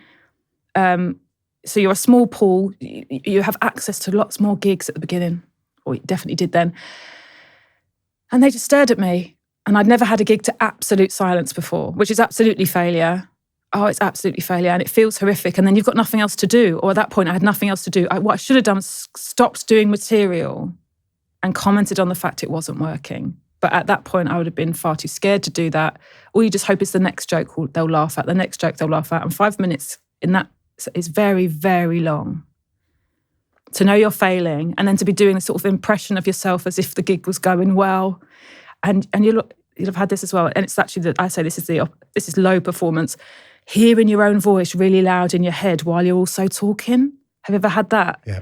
Speaker 2: So you're a small pool. You have access to lots more gigs at the beginning, or you definitely did then. And they just stared at me. And I'd never had a gig to absolute silence before, which is absolutely failure. Oh, it's absolutely failure. And it feels horrific. And then you've got nothing else to do. Or at that point, I had nothing else to do. What I should have done was stopped doing material and commented on the fact it wasn't working. But at that point, I would have been far too scared to do that. All you just hope is the next joke they'll laugh at, the next joke they'll laugh at. And 5 minutes in that is very, very long. To know you're failing and then to be doing a sort of impression of yourself as if the gig was going well. And you'll have had this as well. And it's actually that I say this is low performance. Hearing your own voice really loud in your head while you're also talking. Have you ever had that?
Speaker 3: Yeah.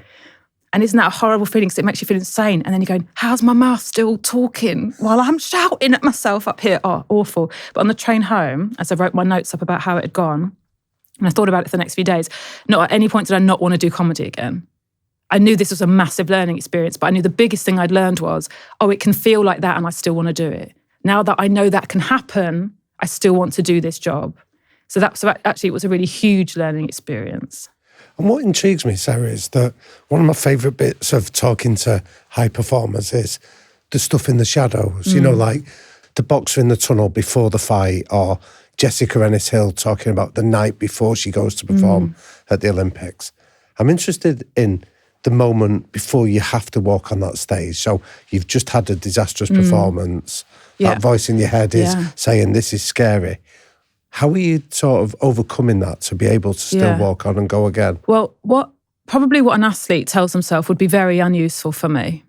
Speaker 2: And isn't that a horrible feeling? Because it makes you feel insane. And then you're going, how's my mouth still talking while I'm shouting at myself up here? Oh, awful. But on the train home, as I wrote my notes up about how it had gone, and I thought about it for the next few days, not at any point did I not want to do comedy again. I knew this was a massive learning experience, but I knew the biggest thing I'd learned was, it can feel like that and I still want to do it. Now that I know that can happen, I still want to do this job. So actually it was a really huge learning experience.
Speaker 3: And what intrigues me, Sarah, is that one of my favourite bits of talking to high performers is the stuff in the shadows. You know, like the boxer in the tunnel before the fight, or Jessica Ennis-Hill talking about the night before she goes to perform at the Olympics. I'm interested in the moment before you have to walk on that stage. So you've just had a disastrous performance. Yeah. That voice in your head is saying, this is scary. How are you sort of overcoming that to be able to still walk on and go again?
Speaker 2: Well, what an athlete tells himself would be very unuseful for me.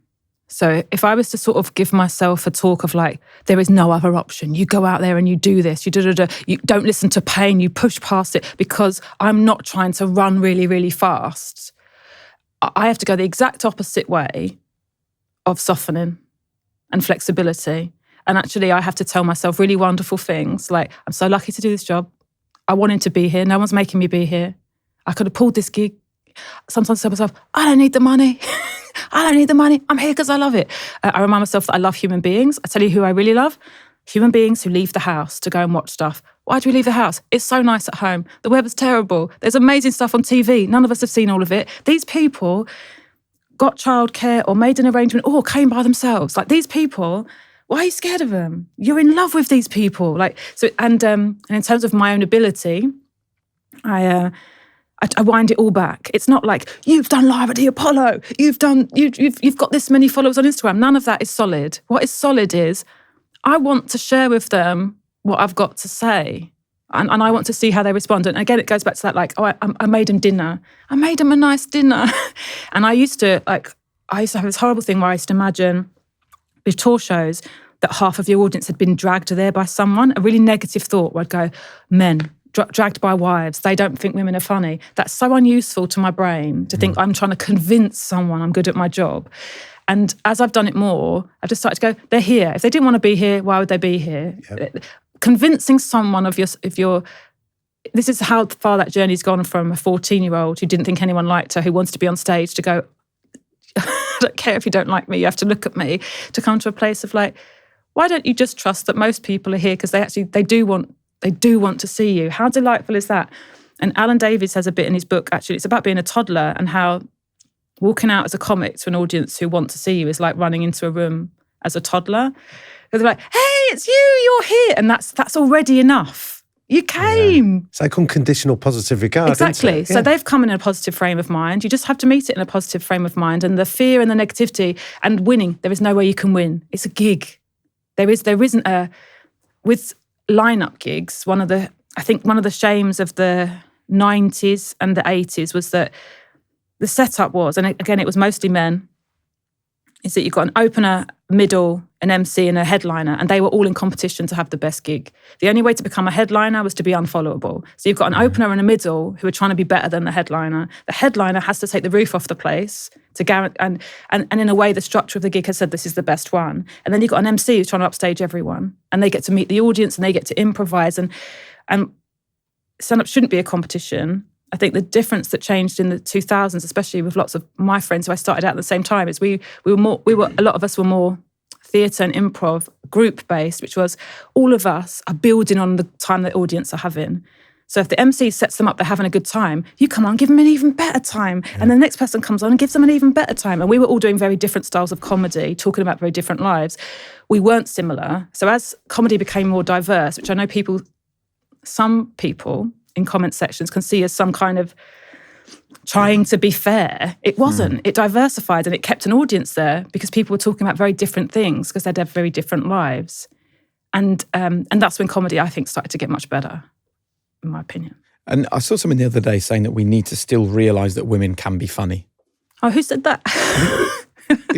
Speaker 2: So if I was to sort of give myself a talk of like, there is no other option. You go out there and you do this. You don't listen to pain. You push past it because I'm not trying to run really, really fast. I have to go the exact opposite way of softening and flexibility. And actually, I have to tell myself really wonderful things like, I'm so lucky to do this job. I wanted to be here. No one's making me be here. I could have pulled this gig. Sometimes I tell myself, I don't need the money. I don't need the money. I'm here because I love it. I remind myself that I love human beings. I tell you who I really love. Human beings who leave the house to go and watch stuff. Why do we leave the house? It's so nice at home. The weather's terrible. There's amazing stuff on TV. None of us have seen all of it. These people got childcare or made an arrangement or came by themselves. Like these people... Why are you scared of them? You're in love with these people. And in terms of my own ability, I wind it all back. It's not like, you've done Live at the Apollo, you've got this many followers on Instagram. None of that is solid. What is solid is I want to share with them what I've got to say. And I want to see how they respond. And again, it goes back to that, like, I made them dinner. I made them a nice dinner. And I used to have this horrible thing where I used to imagine with tour shows that half of the audience had been dragged there by someone, a really negative thought where I'd go, men, dragged by wives, they don't think women are funny. That's so unuseful to my brain to think I'm trying to convince someone I'm good at my job. And as I've done it more, I've just started to go, they're here. If they didn't want to be here, why would they be here? Yep. Convincing someone of your this is how far that journey's gone from a 14-year-old who didn't think anyone liked her, who wants to be on stage, to go, I don't care if you don't like me, you have to look at me, to come to a place of like, why don't you just trust that most people are here because they do want to see you? How delightful is that? And Alan Davies has a bit in his book, actually, it's about being a toddler and how walking out as a comic to an audience who want to see you is like running into a room as a toddler. They're like, hey, it's you, you're here. And that's already enough. You came.
Speaker 3: Yeah. It's like unconditional positive regard.
Speaker 2: Exactly.
Speaker 3: Isn't it? Yeah.
Speaker 2: So they've come in a positive frame of mind. You just have to meet it in a positive frame of mind. And the fear and the negativity and winning, there is no way you can win. It's a gig. There isn't a, with lineup gigs, one of the shames of the 90s and the 80s was that the setup was, and again, it was mostly men, is that you've got an opener, middle, an MC and a headliner, and they were all in competition to have the best gig. The only way to become a headliner was to be unfollowable. So you've got an opener and a middle who are trying to be better than the headliner. The headliner has to take the roof off the place to guarantee, and in a way, the structure of the gig has said this is the best one. And then you've got an MC who's trying to upstage everyone, and they get to meet the audience and they get to improvise. And stand-up shouldn't be a competition. I think the difference that changed in the 2000s, especially with lots of my friends who I started out at the same time, is a lot of us were more theatre and improv group based, which was all of us are building on the time the audience are having. So if the MC sets them up, they're having a good time, you come on, give them an even better time. Yeah. And the next person comes on and gives them an even better time. And we were all doing very different styles of comedy, talking about very different lives. We weren't similar. So as comedy became more diverse, which I know some people in comment sections can see as some kind of trying to be fair. It wasn't. It diversified and it kept an audience there because people were talking about very different things because they'd have very different lives. And that's when comedy, I think, started to get much better, in my opinion.
Speaker 1: And I saw something the other day saying that we need to still realise that women can be funny.
Speaker 2: Oh, who said that?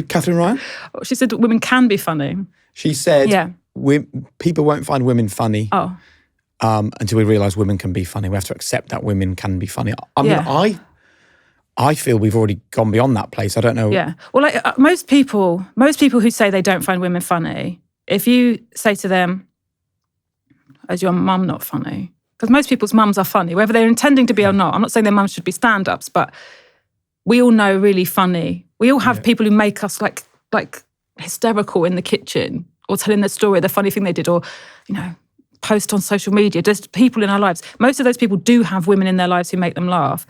Speaker 1: Catherine Ryan?
Speaker 2: She said that women can be funny.
Speaker 1: She said people won't find women funny until we realise women can be funny. We have to accept that women can be funny. I mean, I feel we've already gone beyond that place. I don't know.
Speaker 2: Yeah. Well, like most people who say they don't find women funny, if you say to them, "Is your mum not funny?" Because most people's mums are funny, whether they're intending to be or not. I'm not saying their mums should be stand-ups, but we all know really funny. We all have people who make us like hysterical in the kitchen or telling their story, the funny thing they did, or, post on social media. There's people in our lives. Most of those people do have women in their lives who make them laugh.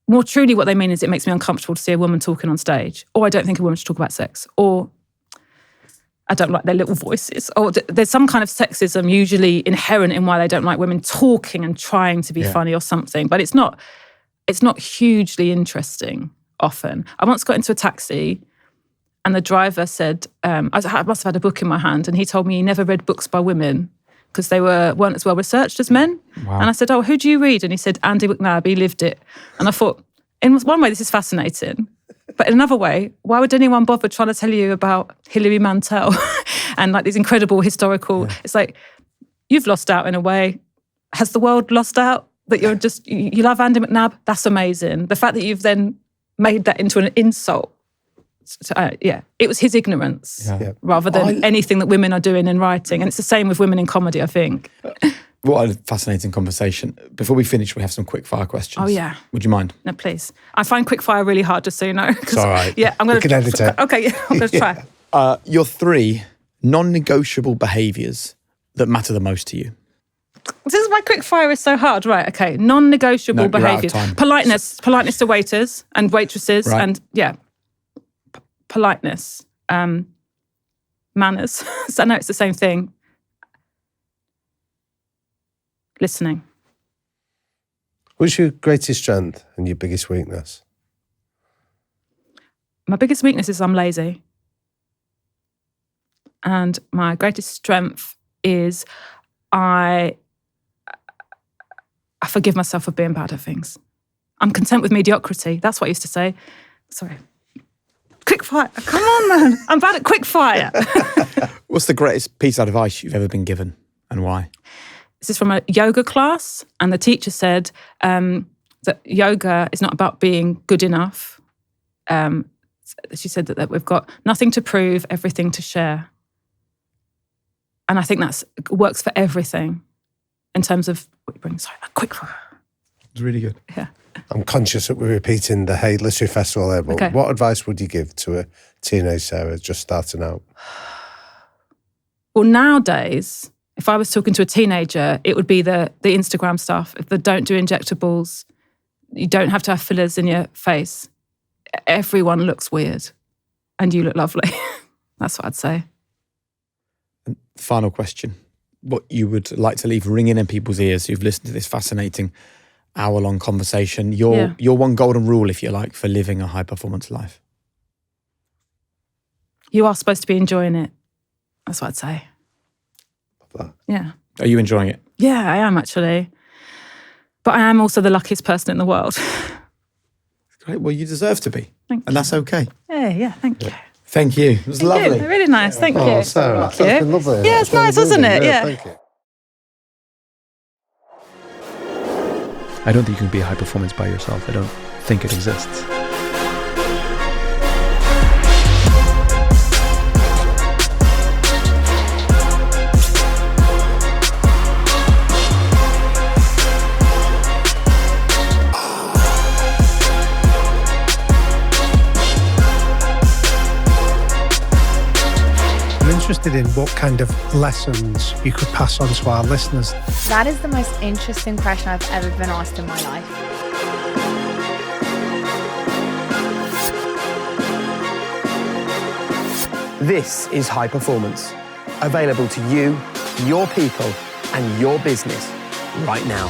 Speaker 2: More truly, what they mean is it makes me uncomfortable to see a woman talking on stage, or I don't think a woman should talk about sex, or I don't like their little voices. Or there's some kind of sexism usually inherent in why they don't like women talking and trying to be funny or something. But it's not hugely interesting often. I once got into a taxi and the driver said, I must have had a book in my hand, and he told me he never read books by women because they weren't as well researched as men.
Speaker 1: Wow.
Speaker 2: And I said, "Oh, who do you read?" And he said, "Andy McNabb, he lived it." And I thought, in one way, this is fascinating. But in another way, why would anyone bother trying to tell you about Hilary Mantel and like these incredible historical... It's like, you've lost out in a way. Has the world lost out? That you love Andy McNabb? That's amazing. The fact that you've then made that into an insult. It was his ignorance rather than anything that women are doing in writing. And it's the same with women in comedy, I think.
Speaker 1: What a fascinating conversation. Before we finish, we have some quick fire questions.
Speaker 2: Oh, yeah.
Speaker 1: Would you mind?
Speaker 2: No, please. I find quick fire really hard, just so you know.
Speaker 3: It's all right.
Speaker 2: Yeah, I'm going to...
Speaker 3: We can edit it.
Speaker 2: Okay, I'm going to try.
Speaker 1: Your 3 non-negotiable behaviours that matter the most to you.
Speaker 2: This is why quick fire is so hard. Right, okay. Non-negotiable behaviours. Politeness to waiters and waitresses.
Speaker 1: Right.
Speaker 2: And, politeness. Manners. So I know it's the same thing. Listening.
Speaker 3: What's your greatest strength and your biggest weakness?
Speaker 2: My biggest weakness is I'm lazy. And my greatest strength is I forgive myself for being bad at things. I'm content with mediocrity. That's what I used to say. Sorry. Quick fire. Come on, man. I'm bad at quick fire.
Speaker 1: What's the greatest piece of advice you've ever been given and why?
Speaker 2: This is from a yoga class, and the teacher said that yoga is not about being good enough. She said that we've got nothing to prove, everything to share. And I think that works for everything in terms of what you bring. Sorry, a quick fire.
Speaker 1: It's really good.
Speaker 2: Yeah.
Speaker 3: I'm conscious that we're repeating the Hay Literary Festival there, but what advice would you give to a teenage Sarah just starting out?
Speaker 2: Well, nowadays, if I was talking to a teenager, it would be the Instagram stuff. If they don't do injectables, you don't have to have fillers in your face. Everyone looks weird and you look lovely. That's what I'd say.
Speaker 1: And final question. What you would like to leave ringing in people's ears who've listened to this fascinating hour-long conversation. Your one golden rule, if you like, for living a high-performance life.
Speaker 2: You are supposed to be enjoying it. That's what I'd say.
Speaker 3: Love that.
Speaker 2: Yeah.
Speaker 1: Are you enjoying it?
Speaker 2: Yeah, I am actually. But I am also the luckiest person in the world.
Speaker 1: Great. Well, you deserve to be.
Speaker 2: Thank you.
Speaker 1: And that's okay.
Speaker 2: Yeah, thank you.
Speaker 1: Thank you. It was lovely.
Speaker 2: You. Really nice. Thank you.
Speaker 3: Sarah,
Speaker 2: Thank
Speaker 3: that's
Speaker 2: you.
Speaker 3: been lovely.
Speaker 2: Yeah, it's nice, wasn't it? Yeah.
Speaker 3: Thank you.
Speaker 4: I don't think you can be a high performance by yourself. I don't think it exists.
Speaker 5: Interested in what kind of lessons you could pass on to our listeners.
Speaker 6: That is the most interesting question I've ever been asked in my life.
Speaker 7: This is High Performance, available to you, your people, and your business right now.